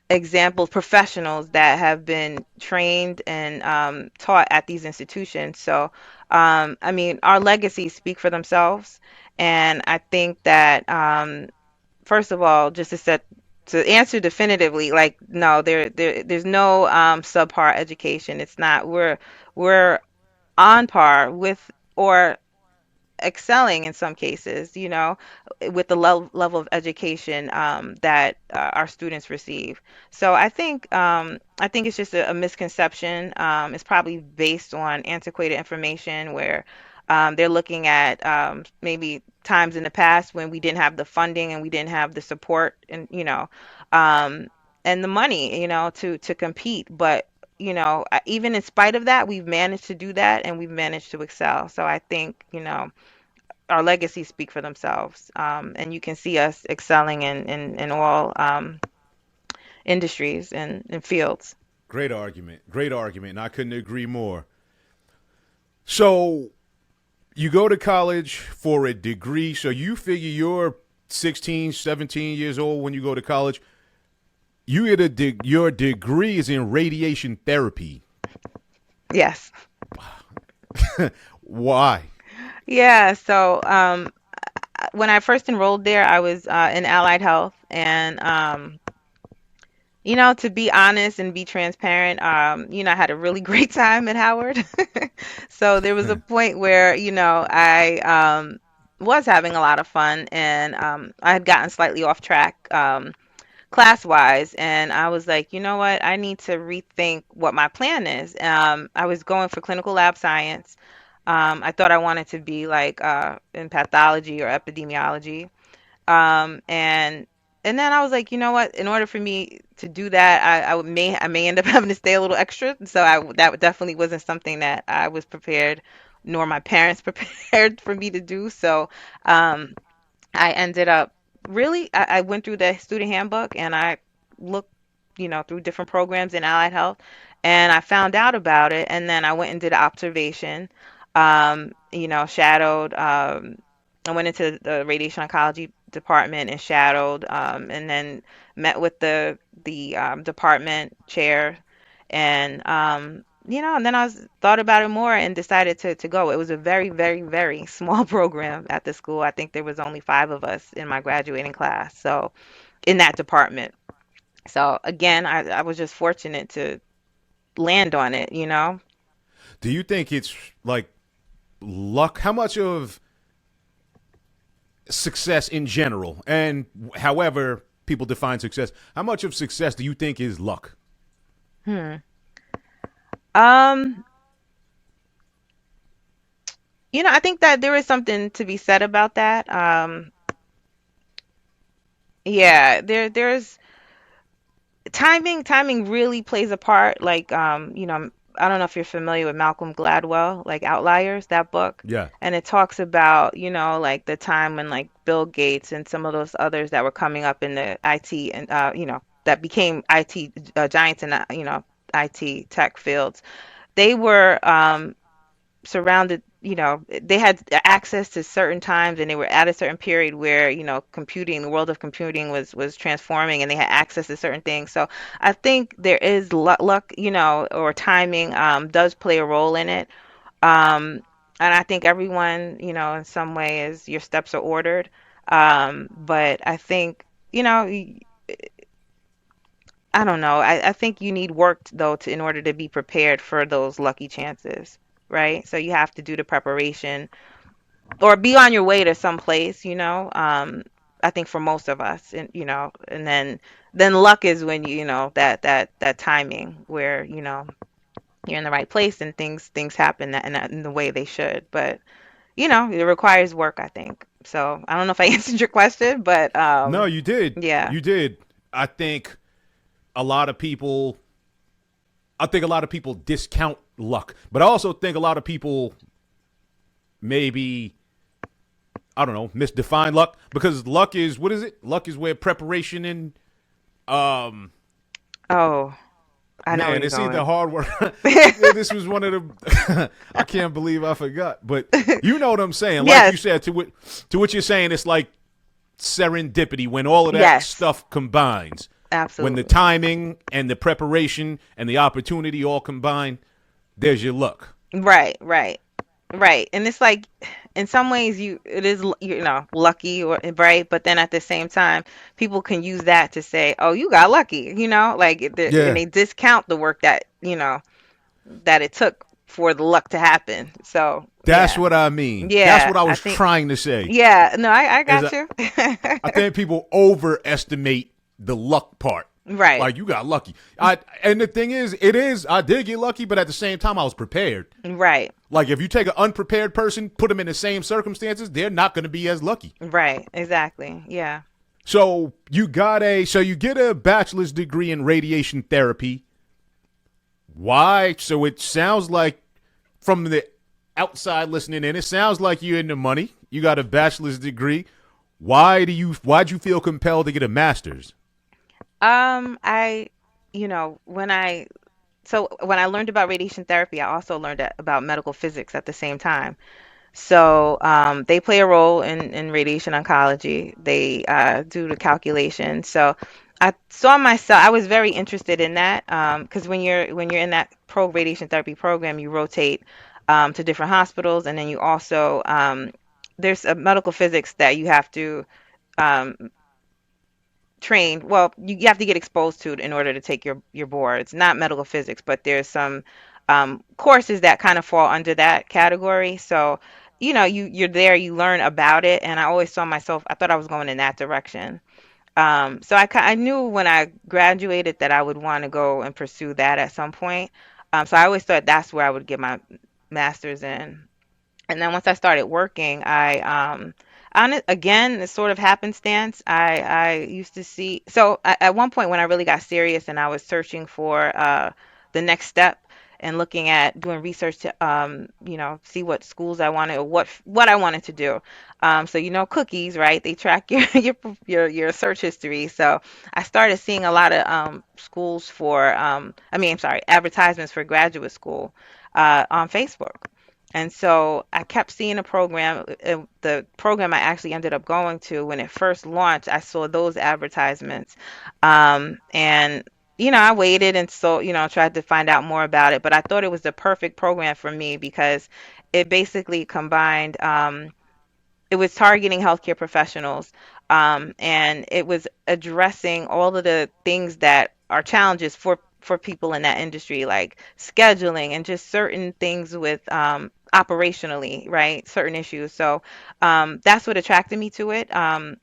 examples, professionals that have been trained and taught at these institutions. So, I mean, our legacies speak for themselves. And I think that, first of all, just to answer definitively, like, no, there's no subpar education. It's not. We're on par with, or excelling in some cases, with the level of education that our students receive. So I think it's just a misconception. It's probably based on antiquated information where they're looking at maybe times in the past when we didn't have the funding and we didn't have the support um, and the money, to compete. But even in spite of that, we've managed to do that and we've managed to excel. So I think, our legacies speak for themselves. And you can see us excelling in all industries and fields. Great argument. Great argument. And I couldn't agree more. So you go to college for a degree. So you figure you're 16, 17 years old when you go to college. You get your degree is in radiation therapy. Yes. Why? Yeah. So when I first enrolled there, I was in allied health. And, to be honest and be transparent, I had a really great time at Howard. So there was a point where, I was having a lot of fun, and I had gotten slightly off track. Class wise, and I was like, you know what, I need to rethink what my plan is. I was going for clinical lab science. I thought I wanted to be like in pathology or epidemiology. And then I was like, you know what, in order for me to do that, I may end up having to stay a little extra. So that definitely wasn't something that I was prepared, nor my parents prepared for me to do. So um I ended up really, I went through the student handbook and I looked, through different programs in allied health, and I found out about it. And then I went and did an observation, shadowed. I went into the radiation oncology department and shadowed, and then met with the department chair, and and then thought about it more and decided to go. It was a very, very, very small program at the school. I think there was only 5 of us in my graduating class, so in that department. So again, I was just fortunate to land on it. Do you think it's like luck? How much of success in general, and however people define success, how much of success do you think is luck? Hmm. Um, I think that there is something to be said about that. Yeah, there's timing really plays a part. Like, I don't know if you're familiar with Malcolm Gladwell, like Outliers, that book. Yeah. And it talks about, like the time when like Bill Gates and some of those others that were coming up in the IT and that became IT giants in the, IT tech fields. They were surrounded, they had access to certain times, and they were at a certain period where, computing, the world of computing was transforming, and they had access to certain things. So I think there is luck, or timing does play a role in it. um and I think everyone, in some way, is your steps are ordered. But I think, I don't know. I think you need work though, in order to be prepared for those lucky chances, right? So you have to do the preparation or be on your way to some place, I think for most of us, and and then luck is when that timing where you're in the right place and things happen in the way they should. But it requires work, I think. So I don't know if I answered your question, but No, you did. yeah. You did. I think a lot of people discount luck, but I also think a lot of people maybe, I don't know, misdefine luck, because luck is, what is it? Luck is where preparation and um Oh, I know where man, you're it's either going. hard work. Yeah, this was one of the I can't believe I forgot, but you know what I'm saying. Like you Yes, said, to what you're saying, it's like serendipity when all of that yes. stuff combines. When the Absolutely. timing and the preparation and the opportunity all combine, there's your luck. Right, right. Right. And it's like in some ways it is lucky or right, but then at the same time people can use that to say, "Oh, you got lucky," like and Yeah. they discount the work that, that it took for the luck to happen. So, That's yeah. what I mean. That's Yeah, what I I was think trying to say. yeah, no, I Is got you. I think people overestimate the luck part. Right. Like you got lucky. And the thing is, I did get lucky, but at the same time I was prepared. Right. Like if you take an unprepared person, put them in the same circumstances, they're not going to be as lucky. Right. Exactly. Yeah. So you get a bachelor's degree in radiation therapy. Why? So it sounds like from the outside listening in, it sounds like you're in the money. You got a bachelor's degree. Why'd you feel compelled to get a master's? I, when I learned about radiation therapy, I also learned about medical physics at the same time. So they play a role in radiation oncology. They do the calculation. So I saw myself. I was very interested in that because when you're in that radiation therapy program, you rotate to different hospitals, and then you also there's a medical physics that you have to um, trained well you have to get exposed to it in order to take your boards, not medical physics, but there's some courses that kind of fall under that category. So you're there, you learn about it, and I always saw myself, I thought I was going in that direction. So I knew when I graduated that I would want to go and pursue that at some point. So I always thought that's where I would get my master's in. And then once I started working, on it again, it's sort of happenstance. I used to see, so at one point when I really got serious and I was searching for the next step and looking at doing research to see what schools I wanted or what I wanted to do. So cookies, right? They track your your search history. So I started seeing a lot of schools for I'm sorry, advertisements for graduate school on Facebook. And so I kept seeing a program. The program I actually ended up going to when it first launched, I saw those advertisements. And, I waited and so, tried to find out more about it. But I thought it was the perfect program for me because it basically combined, it was targeting healthcare professionals, and it was addressing all of the things that are challenges for people in that industry, like scheduling and just certain things with operationally, right? Certain issues. So that's what attracted me to it. And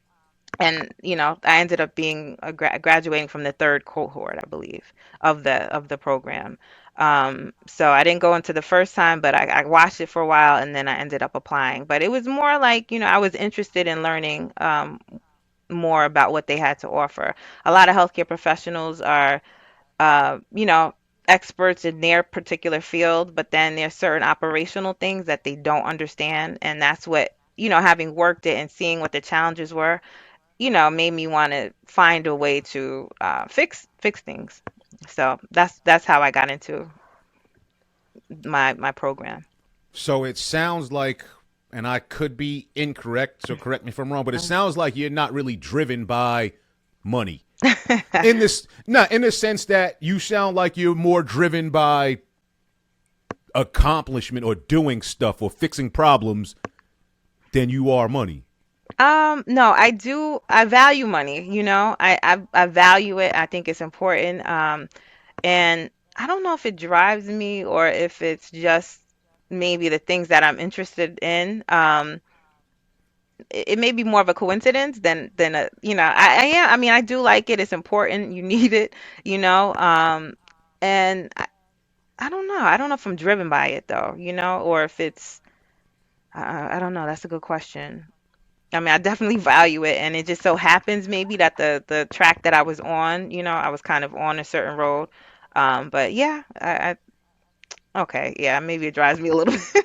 I ended up being graduating from the third cohort, I believe, of the program. So I didn't go into the first time, but I watched it for a while and then I ended up applying. But it was more like, I was interested in learning more about what they had to offer. A lot of healthcare professionals are experts in their particular field, but then there's certain operational things that they don't understand. And that's what, having worked it and seeing what the challenges were, made me want to find a way to fix things. So that's how I got into my program. So it sounds like, and I could be incorrect, so correct me if I'm wrong, but it sounds like you're not really driven by money. In the sense that you sound like you're more driven by accomplishment or doing stuff or fixing problems than you are money. No, I do. I value money, I value it. I think it's important. And I don't know if it drives me or if it's just maybe the things that I'm interested in. It may be more of a coincidence than a, I mean, I do like it. It's important. You need it, and I don't know. I don't know if I'm driven by it though, or if it's, I don't know. That's a good question. I mean, I definitely value it, and it just so happens maybe that the track that I was on, I was kind of on a certain road. But yeah, okay, yeah, maybe it drives me a little bit.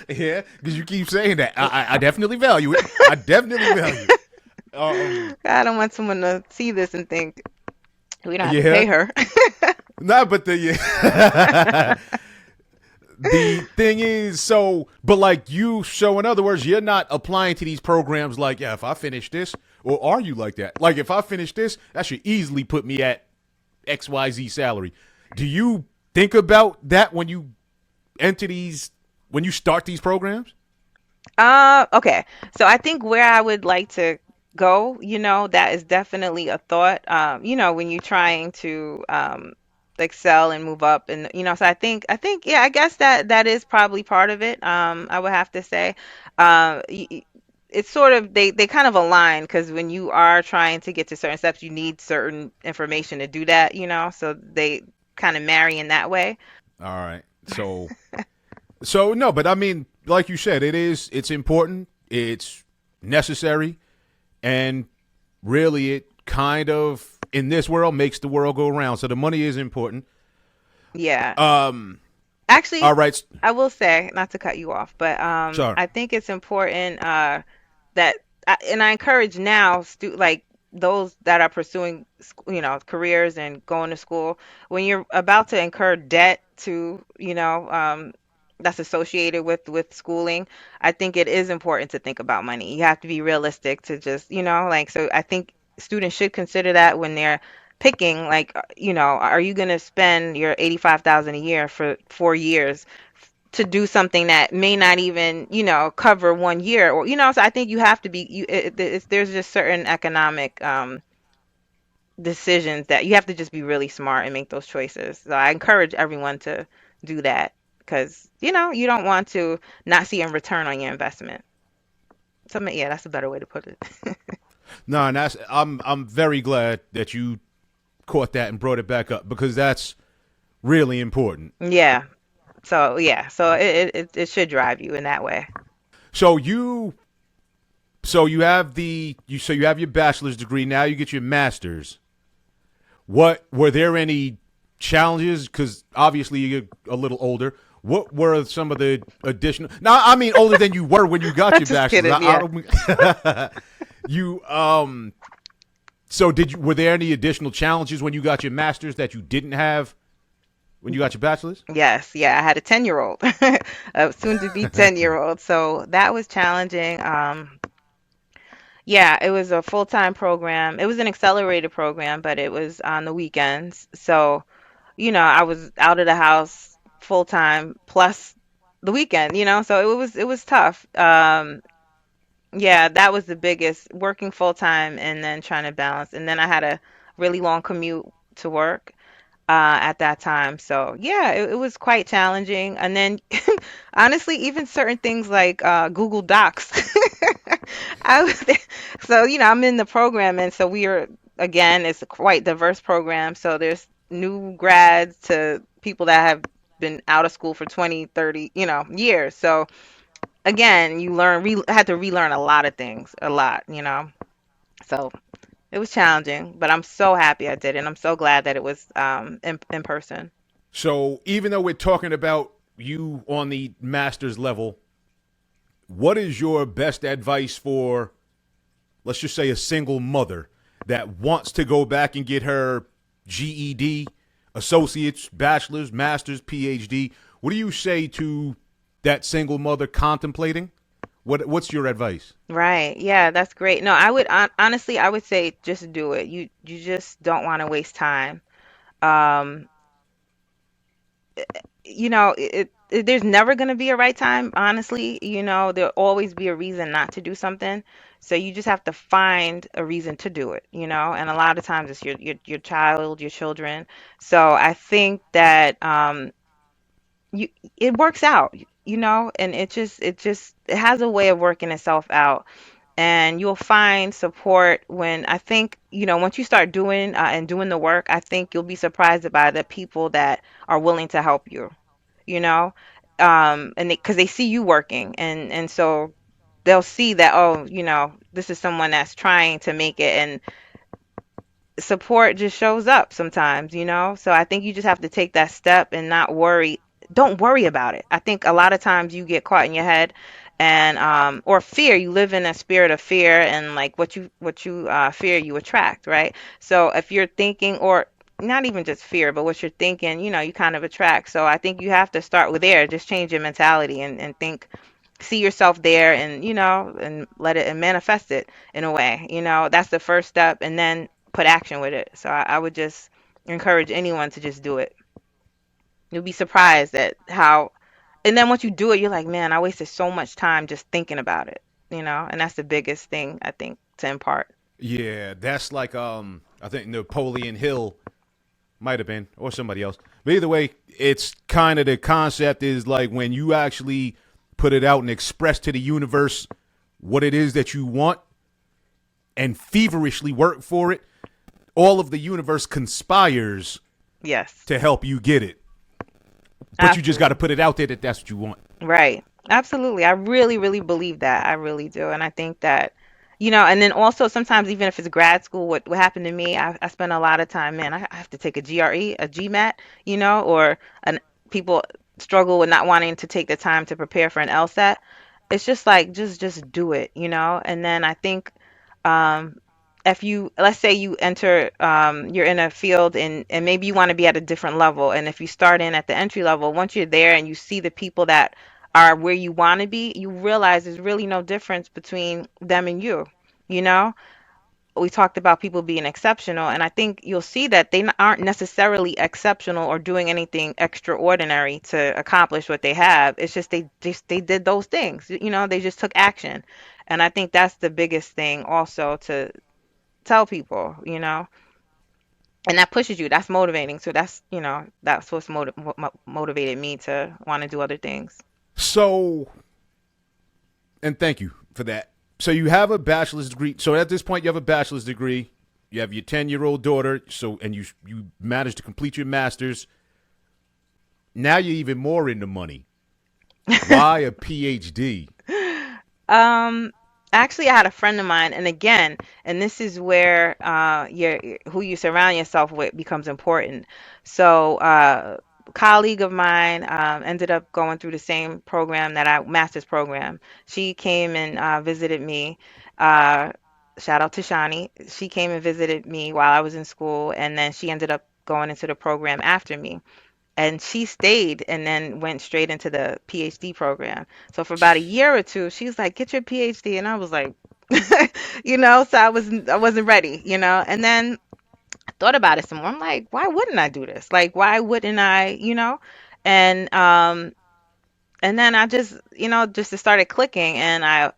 Yeah, because you keep saying that. I definitely value it. I definitely value it. I don't want someone to see this and think we don't have to Yeah. pay her. Nah, but the thing is, but like you, so in other words, you're not applying to these programs like, yeah, if I finish this, or are you like that? Like, if I finish this, that should easily put me at XYZ salary. Do you think about that when you enter these, when you start these programs? Okay. So I think where I would like to go, that is definitely a thought. When you're trying to excel and move up, and so I think, yeah, I guess that is probably part of it. I would have to say, it's sort of they kind of align because when you are trying to get to certain steps, you need certain information to do that. So they kind of marry in that way. All right. So no, but I mean, like you said, it's important, it's necessary, and really it kind of in this world makes the world go around. So the money is important. Yeah. Um Actually, all right. I will say, not to cut you off, but Sorry. I think it's important that, and I encourage now, like those that are pursuing, careers and going to school, when you're about to incur debt to, that's associated with schooling, I think it is important to think about money. You have to be realistic to just, like, so I think students should consider that when they're picking, like, are you going to spend your 85,000 a year for 4 years to do something that may not even, cover 1 year, or, so I think you have to be, there's just certain economic decisions that you have to just be really smart and make those choices. So I encourage everyone to do that because, you don't want to not see a return on your investment. So, yeah, that's a better way to put it. No, and that's I'm very glad that you caught that and brought it back up because that's really important. Yeah. So, yeah. So it should drive you in that way. So you have you have your bachelor's degree, now you get your master's. What were there any challenges? Because obviously you're a little older. What were some of the additional? Now, I mean, older than you were when you got your Just bachelor's. kidding. Yeah. You So did you? Were there any additional challenges when you got your master's that you didn't have when you got your bachelor's? Yes, yeah, I had a 10-year-old, a soon to be 10-year-old. So that was challenging. Yeah, it was a full-time program. It was an accelerated program, but it was on the weekends. So, I was out of the house full time plus the weekend, so it was tough. Yeah, that was the biggest, working full time and then trying to balance. And then I had a really long commute to work at that time. So yeah, it was quite challenging. And then honestly, even certain things like Google Docs. I was, so I'm in the program, and so we are, again, it's a quite diverse program. So there's new grads to people that have been out of school for 20, 30, years. So again, you had to relearn a lot of things, a lot. So it was challenging, but I'm so happy I did it. And I'm so glad that it was in person. So even though we're talking about you on the master's level, what is your best advice for, let's just say, a single mother that wants to go back and get her GED, associate's, bachelor's, master's, PhD? What do you say to that single mother contemplating? What's your advice? Right. Yeah, that's great. No, I would honestly, I would say just do it. You just don't want to waste time. Um, there's never going to be a right time, honestly. There'll always be a reason not to do something. So you just have to find a reason to do it. And a lot of times it's your child, your children. So I think that you it works out, and it has a way of working itself out. And you'll find support when, I think, once you start doing and doing the work, I think you'll be surprised by the people that are willing to help you, you know, and because they see you working, and so they'll see that, oh, this is someone that's trying to make it, and support just shows up sometimes. So I think you just have to take that step and not worry. Don't worry about it. I think a lot of times you get caught in your head, and or fear. You live in a spirit of fear, and like what you fear, you attract, right? So if you're thinking, or not even just fear, but what you're thinking, you kind of attract. So I think you have to start with there. Just change your mentality and think, see yourself there, and and let it and manifest it in a way. That's the first step, and then put action with it. So I would just encourage anyone to just do it. You'll be surprised at how, and then once you do it, you're like, man, I wasted so much time just thinking about it. And that's the biggest thing I think to impart. Yeah, that's like I think Napoleon Hill might have been, or somebody else. But either way, it's kind of the concept is like when you actually put it out and express to the universe what it is that you want and feverishly work for it, all of the universe conspires Yes, to help you get it. But you just got to absolutely. put it out there that that's what you want. Right. Absolutely. I really, really believe that. I really do. And I think that, and then also sometimes even if it's grad school, what happened to me, I spend a lot of time, man, I have to take a GRE, a GMAT, or an people struggle with not wanting to take the time to prepare for an LSAT. It's just like just do it, And then I think um if you, let's say you enter, you're in a field, and maybe you want to be at a different level, and if you start in at the entry level, once you're there and you see the people that are where you want to be, you realize there's really no difference between them and you. You know, we talked about people being exceptional, and I think you'll see that they aren't necessarily exceptional or doing anything extraordinary to accomplish what they have. It's just they did those things. They just took action, and I think that's the biggest thing also to tell people. And that pushes you. That's motivating. So that's what's motivated me to want to do other things. So, and thank you for that. So you have a bachelor's degree. So at this point, you have a bachelor's degree. You have your 10-year-old daughter. So and you managed to complete your master's. Now you're even more into money. Why a PhD? Um, Actually, I had a friend of mine, and again, and this is where who you surround yourself with becomes important. So, colleague of mine ended up going through the same program that master's program. She came and visited me. Uh, Shout out to Shani. She came and visited me while I was in school, and then she ended up going into the program after me, and she stayed and then went straight into the PhD program. So for about a year or two, she was like, "Get your PhD," and I was like, so I wasn't ready, and then I thought about it some more. I'm like, why wouldn't I do this? Like, why wouldn't I, And then I just it started clicking, and I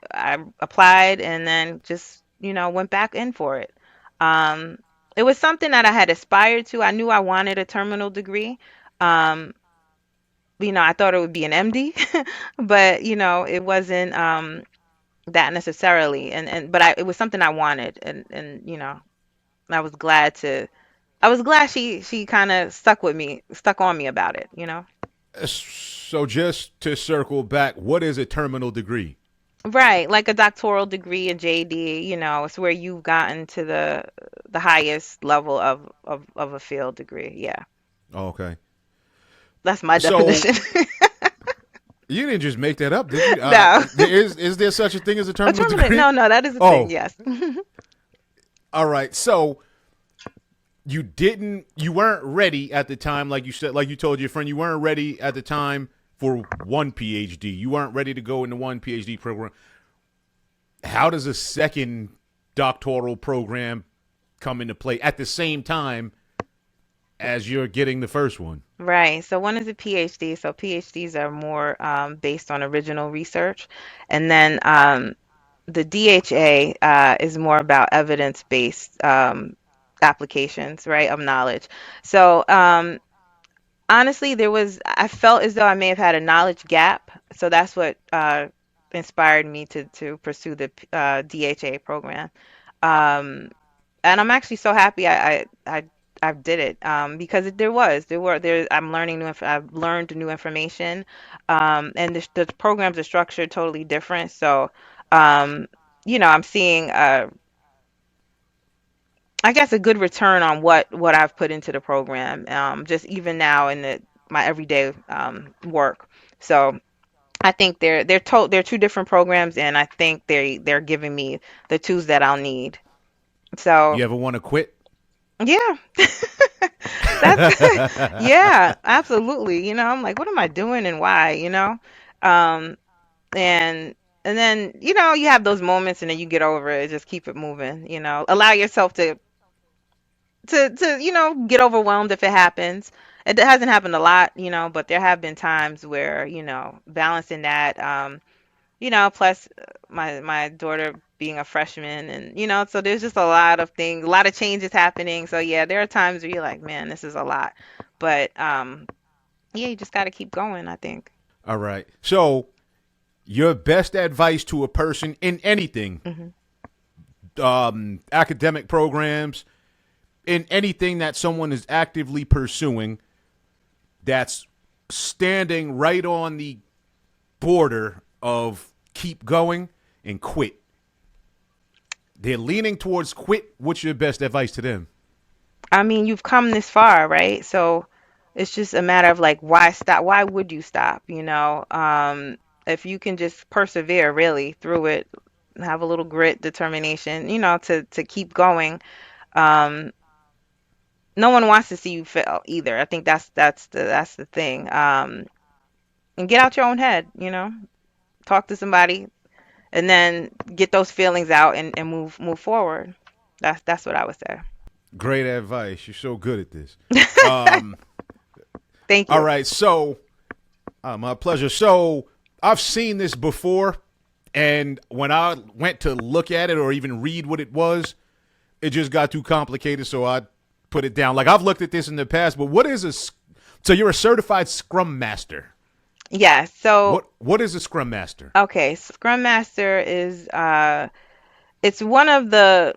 applied, and then just went back in for it. Um, it was something that I had aspired to. I knew I wanted a terminal degree. Um, I thought it would be an MD, but it wasn't that necessarily. But it was something I wanted, and I was glad to. I was glad she kind of stuck on me about it. So just to circle back, what is a terminal degree? Right, like a doctoral degree, a JD, it's where you've gotten to the highest level of a field degree. Yeah, Oh, okay. that's my So definition. you didn't just make that up, did you? No, Is there such a thing as a a terminal terminate. degree? No, no, that is a thing. Oh, Yes. all right. So you weren't ready at the time, like you said, like you told your friend, you weren't ready at the time for one PhD. You weren't ready to go into one PhD program. How does a second doctoral program come into play at the same time as you're getting the first one? Right. So one is a PhD. So PhDs are more based on original research, and then the DHA is more about evidence-based applications, right, of knowledge. So honestly, I felt as though I may have had a knowledge gap. So that's what inspired me to pursue the DHA program. Um, and I'm actually so happy I did it because I'm learning I've learned new information, and the programs are structured totally different. So um, I'm seeing I guess a good return on what I've put into the program, just even now in my everyday work. So I think they're two different programs, and I think they're giving me the tools that I'll need. So You ever want to quit? Yeah. That's yeah, absolutely. I'm like, what am I doing and why, Um and and then, you have those moments and then you get over it, just keep it moving, Allow yourself to get overwhelmed if it happens. It hasn't happened a lot, but there have been times where, balancing that plus my daughter being a freshman and so there's just a lot of things, a lot of changes happening. So yeah, there are times where you're like, man, this is a lot. But yeah, you just got to keep going, I think. All right. So, your best advice to a person in anything, Hmm. academic programs, in anything that someone is actively pursuing, that's standing right on the border of keep going and quit. They're leaning towards quit. What's your best advice to them? I mean, you've come this far, right? So it's just a matter of like, why stop? Why would you stop? If you can just persevere really through it, have a little grit, determination, to keep going. Um, no one wants to see you fail either. I think that's the thing. And get out your own head, talk to somebody, and then get those feelings out and move forward. That's what I would say. Great advice. You're so good at this. Um, Thank all you. right. So, my pleasure. So, I've seen this before, and when I went to look at it or even read what it was, it just got too complicated. So I put it down. Like I've looked at this in the past, but what is a? So you're a certified Scrum Master. Yeah. So What is a Scrum Master? okay, Scrum Master is it's one of the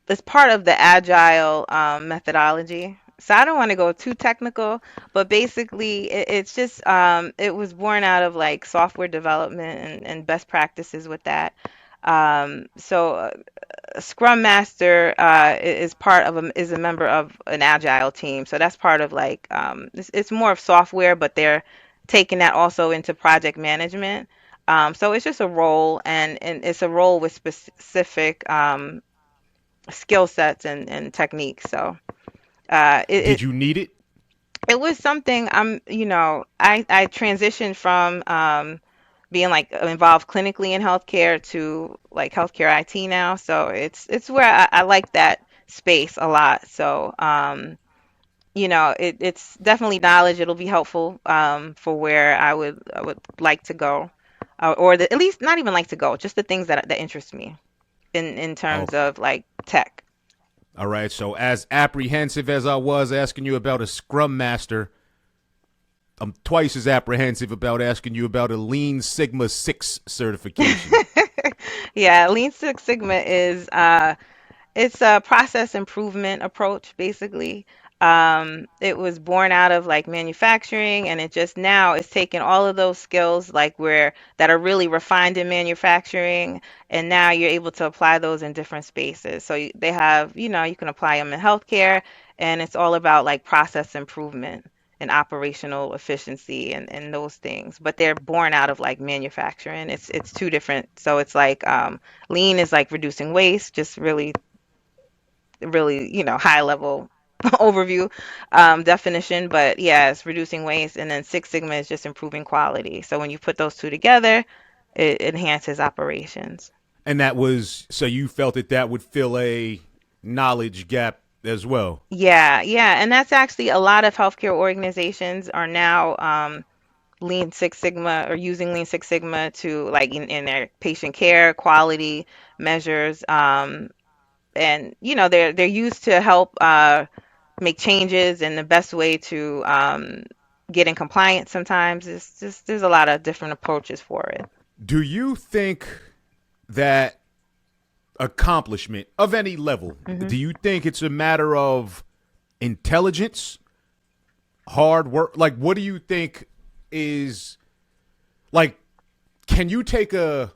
it's part of the agile methodology. So I don't want to go too technical, but basically it's just it was born out of like software development and best practices with that. So Scrum Master is part of is a member of an agile team. So that's part of like it's more of software, but they're taking that also into project management. So it's just a role, and it's a role with specific skill sets and techniques. So it, Did it you need it? it was something I transitioned from being like involved clinically in healthcare to like healthcare IT now. So it's where I like that space a lot. So it's definitely knowledge. It'll be helpful for where I would like to go, at least not even like to go, just the things that interest me in terms Okay. of like tech. All right. So as apprehensive as I was asking you about a Scrum Master, I'm twice as apprehensive about asking you about a Lean Sigma 6 certification. Yeah, Lean Six Sigma is it's a process improvement approach, basically. It was born out of like manufacturing, and it just now is taking all of those skills like where that are really refined in manufacturing, and now you're able to apply those in different spaces. So they have, you can apply them in healthcare, and it's all about like process improvement and operational efficiency and those things. But they're born out of like manufacturing. It's two different. So it's like lean is like reducing waste, just really, high level overview definition. But yeah, it's reducing waste. And then Six Sigma is just improving quality. So when you put those two together, it enhances operations. And that was so you felt that that would fill a knowledge gap as well. Yeah, yeah. And that's actually a lot of healthcare organizations are now Lean Six Sigma or using Lean Six Sigma to like in their patient care quality measures. And they're used to help make changes, and the best way to get in compliance sometimes is just there's a lot of different approaches for it. Do you think that accomplishment of any level, Hmm. do you think it's a matter of intelligence, hard work? Like, what do you think is like? Can you take a?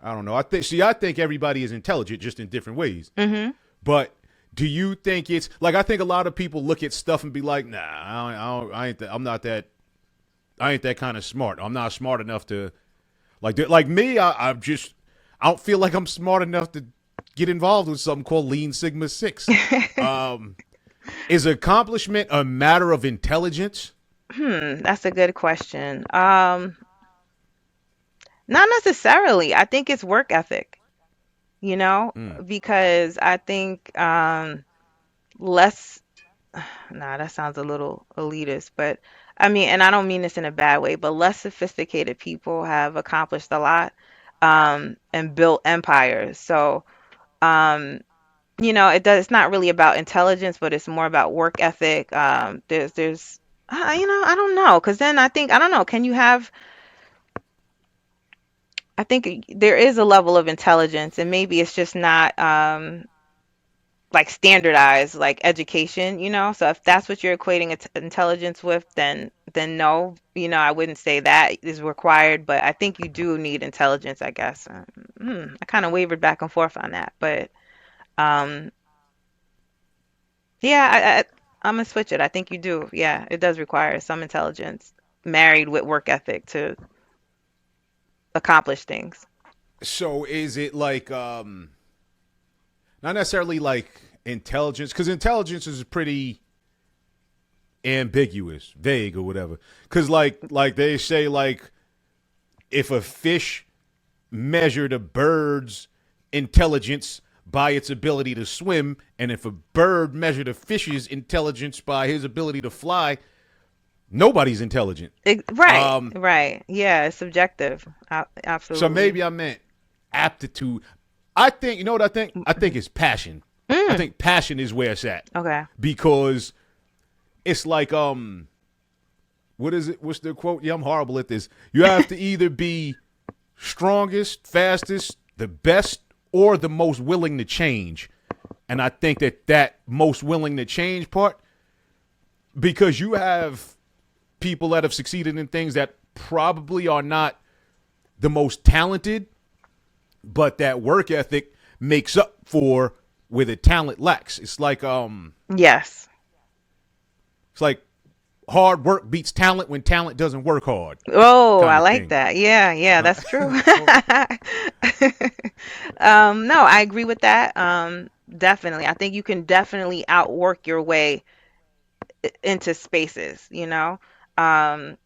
I don't know. I think everybody is intelligent, just in different ways. Hmm. But do you think it's like I think a lot of people look at stuff and be like, nah, I ain't. I'm not that. I ain't that kind of smart. I'm not smart enough to like me. I don't feel like I'm smart enough to get involved with something called Lean Sigma Six. Um, is accomplishment a matter of intelligence? That's a good question. Not necessarily. I think it's work ethic, you know, Mm. because I think less, nah, that sounds a little elitist, but I mean, and I don't mean this in a bad way, but less sophisticated people have accomplished a lot and built empires. So, um, it's not really about intelligence, but it's more about work ethic. I don't know, because then I don't know, can you have, I think there is a level of intelligence, and maybe it's just not like standardized like education, so if that's what you're equating intelligence with, then no, I wouldn't say that is required, but I think you do need intelligence, I guess. I kind of wavered back and forth on that, but um yeah, I'm gonna switch it. I think you do. Yeah, it does require some intelligence married with work ethic to accomplish things. So is it like not necessarily like intelligence, because intelligence is pretty ambiguous, vague, or whatever. Because like they say, like if a fish measured a bird's intelligence by its ability to swim, and if a bird measured a fish's intelligence by his ability to fly, nobody's intelligent. Right, Um, right. Yeah, it's subjective. so Absolutely. maybe I meant aptitude. I think you know what I think. I think it's passion. I Mm, think passion is where it's at, okay. because it's like what is it? What's the quote? Yeah, I'm horrible at this. You have to either be strongest, fastest, the best, or the most willing to change. And I think that most willing to change part, because you have people that have succeeded in things that probably are not the most talented, but that work ethic makes up for where the talent lacks. Yes. It's like hard work beats talent when talent doesn't work hard, Oh, I kind of like thing. that. Yeah, yeah, Uh, that's true. so No, I agree with that. Definitely. I think you can definitely outwork your way into spaces, Um,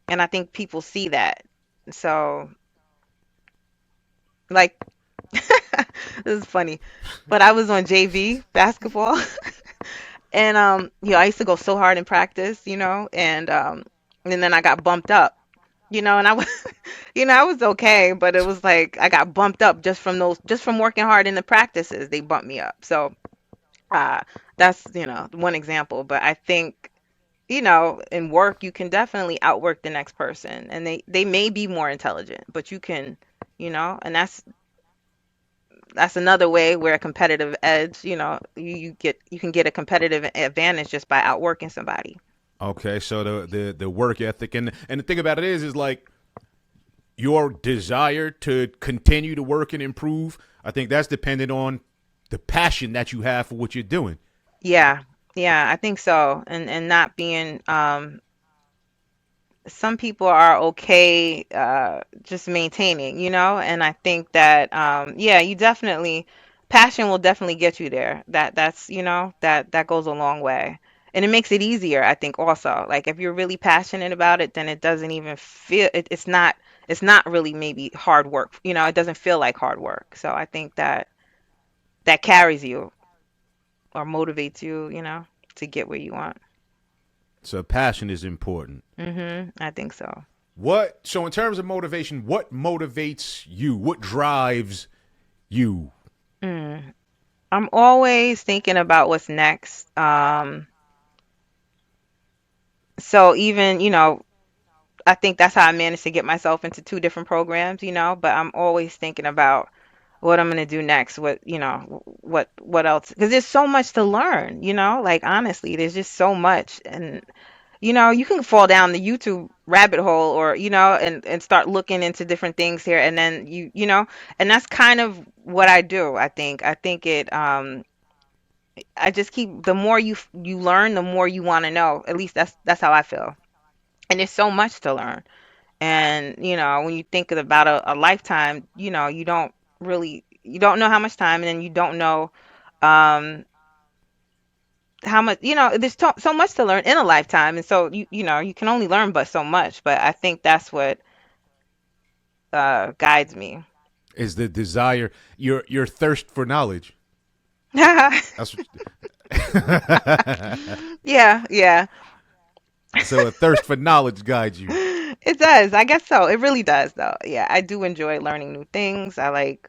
and I think people see that. So, like, this is funny, but I was on JV basketball, and I used to go so hard in practice, and then I got bumped up, and I was, I was okay, but it was like I got bumped up just from working hard in the practices. They bumped me up. So, uh, that's one example. But I think in work, you can definitely outwork the next person, and they may be more intelligent, but you can, and that's another way where a competitive edge, you can get a competitive advantage just by outworking somebody. okay, so the work ethic, and the thing about it is like your desire to continue to work and improve. I think that's dependent on the passion that you have for what you're doing. Yeah, yeah, I think so. And not being some people are okay just maintaining, and I think that yeah, you definitely passion will definitely get you there. That's that goes a long way. And it makes it easier, I think also. Like if you're really passionate about it, then it doesn't even feel it's not really maybe hard work. It doesn't feel like hard work. So I think that carries you or motivates you, to get where you want. So passion is important. I think so. What so in terms of motivation, what motivates you? What drives you? Mm. I'm always thinking about what's next. So even, I think that's how I managed to get myself into two different programs, but I'm always thinking about what I'm going to do next, what else, because there's so much to learn, like honestly, there's just so much. And you can fall down the YouTube rabbit hole or, and start looking into different things here. And then and that's kind of what I do. I think I just keep, the more you learn, the more you want to know. At least that's how I feel. And there's so much to learn. And, when you think about a lifetime, you don't really. you don't know how much time, and then you don't know um how much, there's so much to learn in a lifetime, and so you can only learn but so much. But I think that's what guides me. Is the desire your thirst for knowledge? That's what, Yeah, yeah. so a thirst for knowledge guides you. It does. I guess so. It really does, though. Yeah, I do enjoy learning new things. I like,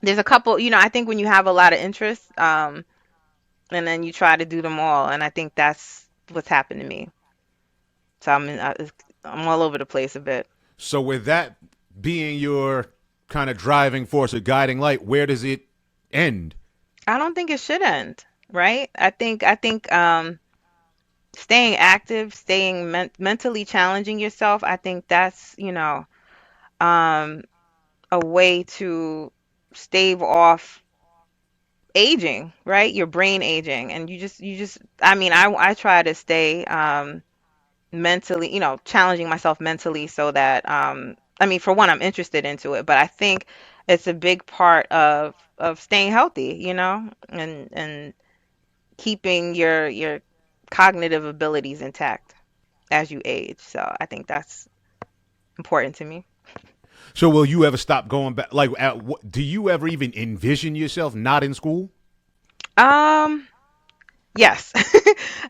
there's a couple, I think when you have a lot of interests, and then you try to do them all, and I think that's what's happened to me. So I'm all over the place a bit. So with that being your kind of driving force or guiding light, where does it end? I don't think it should end, right? I think staying active, staying mentally challenging yourself, I think that's, um a way to stave off aging, right? Your brain aging. And you just I mean, I try to stay mentally, challenging myself mentally so that I mean, for one, I'm interested into it, but I think it's a big part of staying healthy, and keeping your cognitive abilities intact as you age. So I think that's important to me. So will you ever stop going back? Like, do you ever even envision yourself not in school? Um, Yes.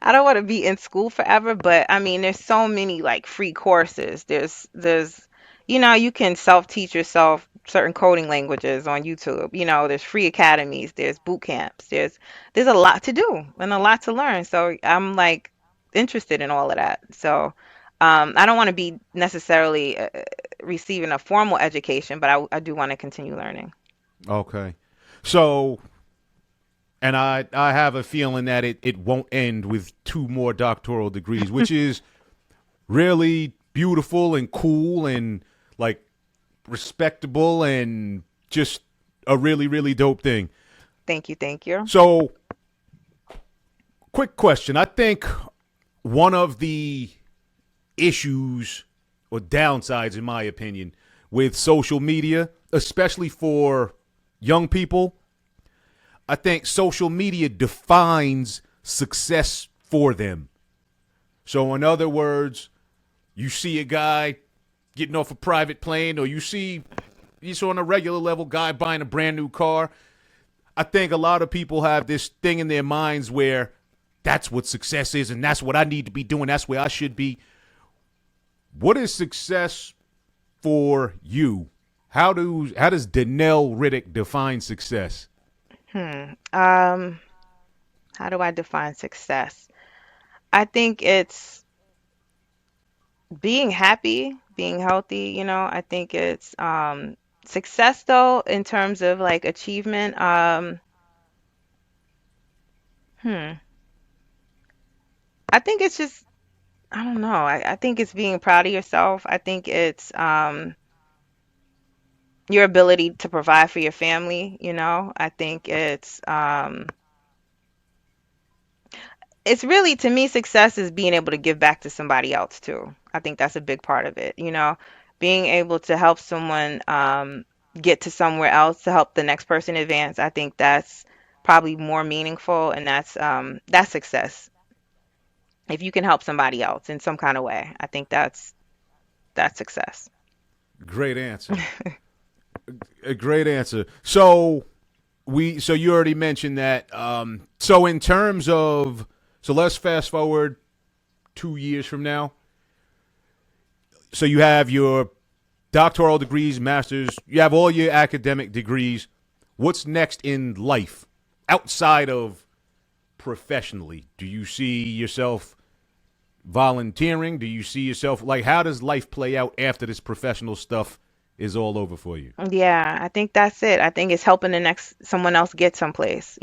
I don't want to be in school forever, but I mean, there's so many like free courses. You can self-teach yourself certain coding languages on YouTube. There's free academies, there's boot camps, there's a lot to do and a lot to learn. So I'm like interested in all of that. So I don't want to be necessarily receiving a formal education, but I do want to continue learning. Okay. So, and I have a feeling that it won't end with two more doctoral degrees, which is really beautiful and cool and like respectable and just a really, really dope thing. Thank you, thank you. So, quick question. I think one of the issues or downsides, in my opinion, with social media, especially for young people, I think social media defines success for them. So, in other words, you see a guy getting off a private plane, or you saw on a regular level guy buying a brand new car. I think a lot of people have this thing in their minds where that's what success is, and that's what I need to be doing. That's where I should be. What is success for you? How does Danelle Riddick define success? Hmm. Um, how do I define success? I think it's being happy, being healthy, I think it's success though in terms of like achievement. Hmm. I think it's just I don't know. I think it's being proud of yourself. I think it's your ability to provide for your family, I think it's really, to me, success is being able to give back to somebody else too. I think that's a big part of it, being able to help someone get to somewhere else to help the next person advance. I think that's probably more meaningful, and that's success. If you can help somebody else in some kind of way, I think that's success. Great answer. A great answer. So you already mentioned that. So in terms of, so let's fast forward 2 years from now. So you have your doctoral degrees, masters, you have all your academic degrees. What's next in life outside of professionally? Do you see yourself volunteering? Do you see yourself like, how does life play out after this professional stuff is all over for you? Yeah, I think that's it. I think it's helping the next someone else get someplace,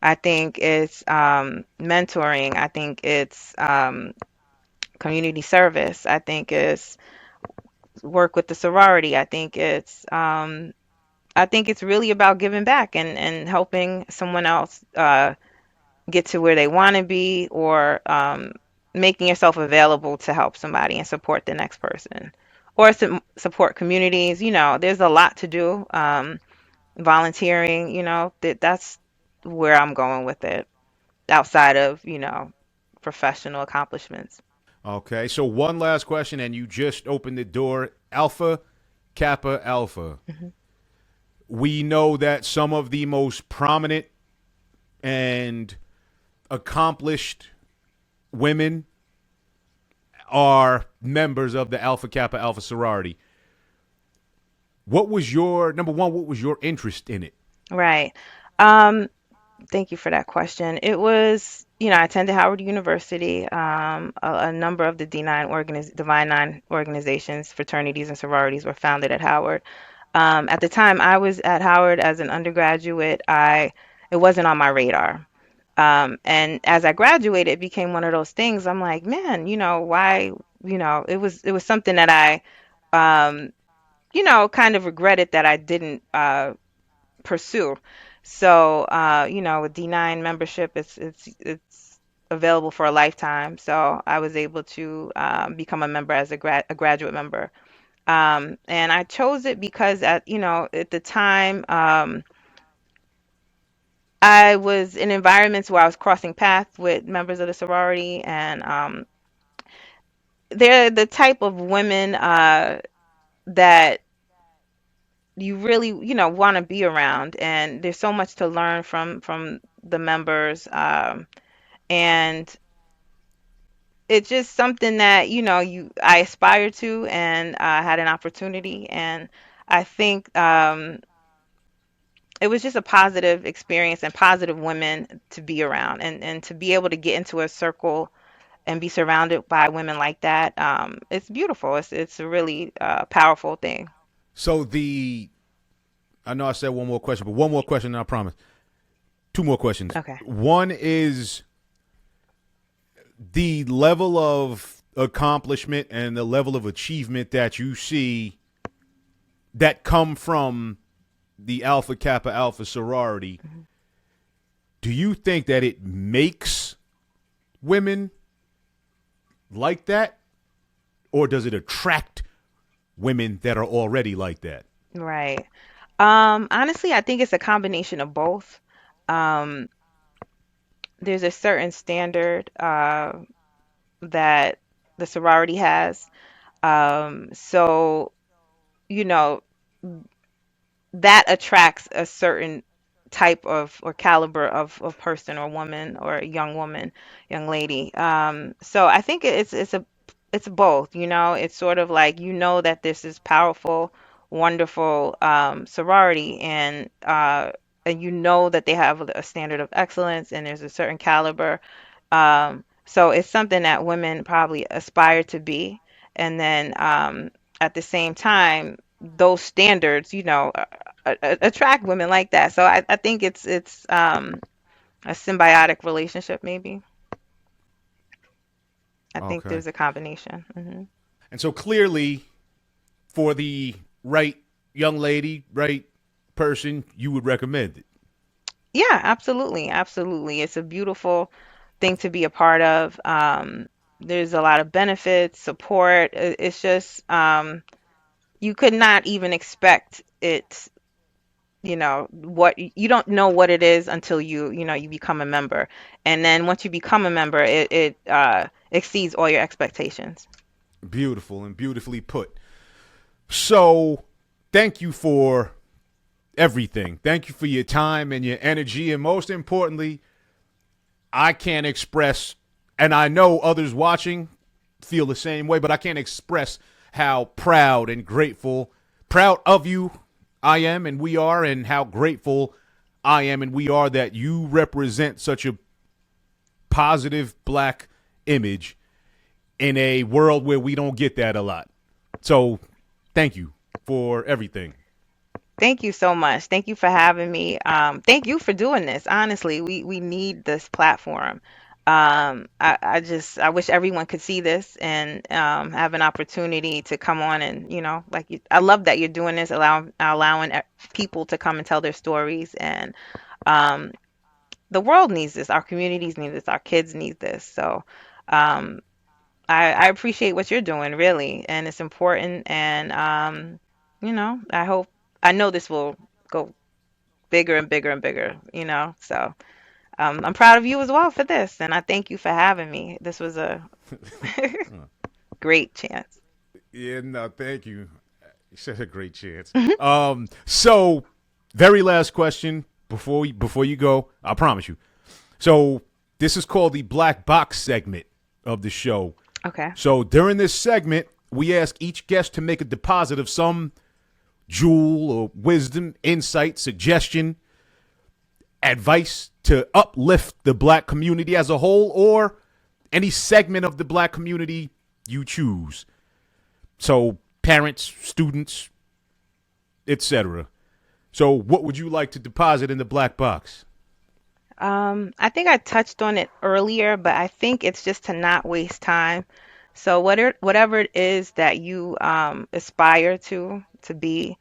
I think it's mentoring. I think it's community service. I think it's work with the sorority. I think it's really about giving back and helping someone else get to where they want to be, or making yourself available to help somebody and support the next person, or support communities. There's a lot to do. volunteering, that's where I'm going with it outside of, professional accomplishments. Okay, so one last question, and you just opened the door. Alpha, Kappa, Alpha. Hmm. We know that some of the most prominent and accomplished women are members of the Alpha Kappa Alpha sorority. What was your number one? What was your interest in it? Right. Um, Thank you for that question. It was, I attended Howard University. A number of the Divine Nine organizations, fraternities, and sororities were founded at Howard. At the time I was at Howard as an undergraduate, it wasn't on my radar. And as I graduated, it became one of those things. I'm like, man, why, it was something that um, kind of regretted that I didn't pursue. So, with D9 membership, it's available for a lifetime. So I was able to become a member as a graduate member. And I chose it because at the time, I was in environments where I was crossing paths with members of the sorority, and they're the type of women that you really, want to be around. And there's so much to learn from the members. And it's just something that I aspire to, and had an opportunity. And I think it was just a positive experience and positive women to be around, and to be able to get into a circle and be surrounded by women like that. It's beautiful. It's a really powerful thing. So I know I said one more question, but one more question, and I promise. Two more questions. Okay. One is the level of accomplishment and the level of achievement that you see that come from the Alpha Kappa Alpha sorority. Mhm. Do you think that it makes women like that, or does it attract women that are already like that? Right. Honestly, I think it's a combination of both. Um, there's a certain standard that the sorority has. So, you know, that attracts a certain type of or caliber of person or woman or young woman, young lady. So I think it's both, it's sort of like that this is powerful, wonderful sorority, and that they have a standard of excellence and there's a certain caliber. So it's something that women probably aspire to be. And then at the same time, those standards, attract women like that. So I think it's a symbiotic relationship, maybe. I think Okay. there's a combination. And so clearly, for the right young lady, right person, you would recommend it. Yeah, absolutely. Absolutely. It's a beautiful thing to be a part of. There's a lot of benefits, support. It's just, you could not even expect it, what you don't know what it is until you become a member. And then once you become a member, it exceeds all your expectations. Beautiful and beautifully put. So, thank you for everything. Thank you for your time and your energy. And most importantly, I can't express, and I know others watching feel the same way, but I can't express how proud and grateful, proud of you I am and we are, and how grateful I am and we are that you represent such a positive black image in a world where we don't get that a lot. So, thank you for everything. Thank you so much. Thank you for having me. Thank you for doing this. Honestly, we need this platform. I wish everyone could see this and have an opportunity to come on and, I love that you're doing this, allowing people to come and tell their stories. And um, the world needs this. Our communities need this. Our kids need this. So um, I appreciate what you're doing, really, and it's important. And I know this will go. bigger and bigger and bigger, So I'm proud of you as well for this, and I thank you for having me. This was a great chance. Yeah, no, thank you. You said a great chance. So very last question before you go, I promise you. So this is called the black box segment of the show. Okay. So during this segment, we ask each guest to make a deposit of some jewel or wisdom, insight, suggestion, advice to uplift the black community as a whole or any segment of the black community you choose. So parents, students, etc. So what would you like to deposit in the black box? I think I touched on it earlier, but I think it's just to not waste time. So whatever it is that you aspire to be,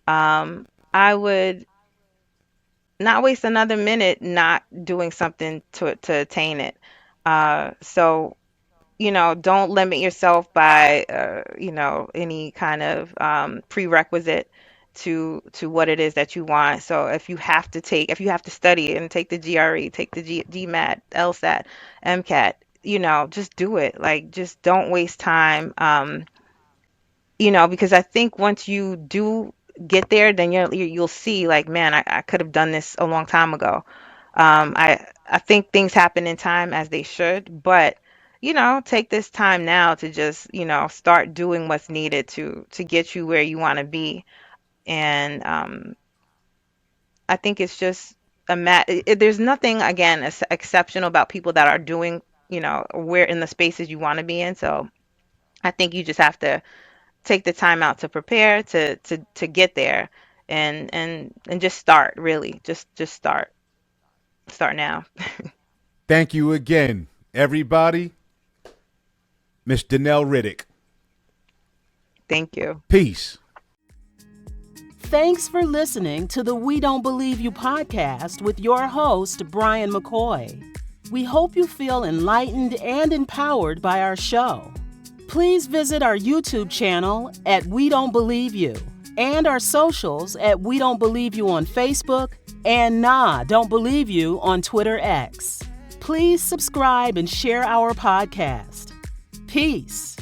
I would not waste another minute not doing something to attain it. So don't limit yourself by, any kind of prerequisite to what it is that you want. So if you have to study and take the GRE, take the GMAT, LSAT, MCAT, just do it. Like, just don't waste time. Because I think once you do get there, then you'll see like, man, I could have done this a long time ago. I think things happen in time as they should, but take this time now to just, start doing what's needed to get you where you want to be. And I think it's just there's nothing again exceptional about people that are doing, where in the spaces you want to be in. So I think you just have to take the time out to prepare to get there and just start, really. Just start now. Thank you again, everybody. Miss Danelle Riddick. Thank you. Peace. Thanks for listening to the We Don't Believe You podcast with your host, Brian McCoy. We hope you feel enlightened and empowered by our show. Please visit our YouTube channel at We Don't Believe You and our socials at We Don't Believe You on Facebook and Nah Don't Believe You on Twitter X. Please subscribe and share our podcast. Peace.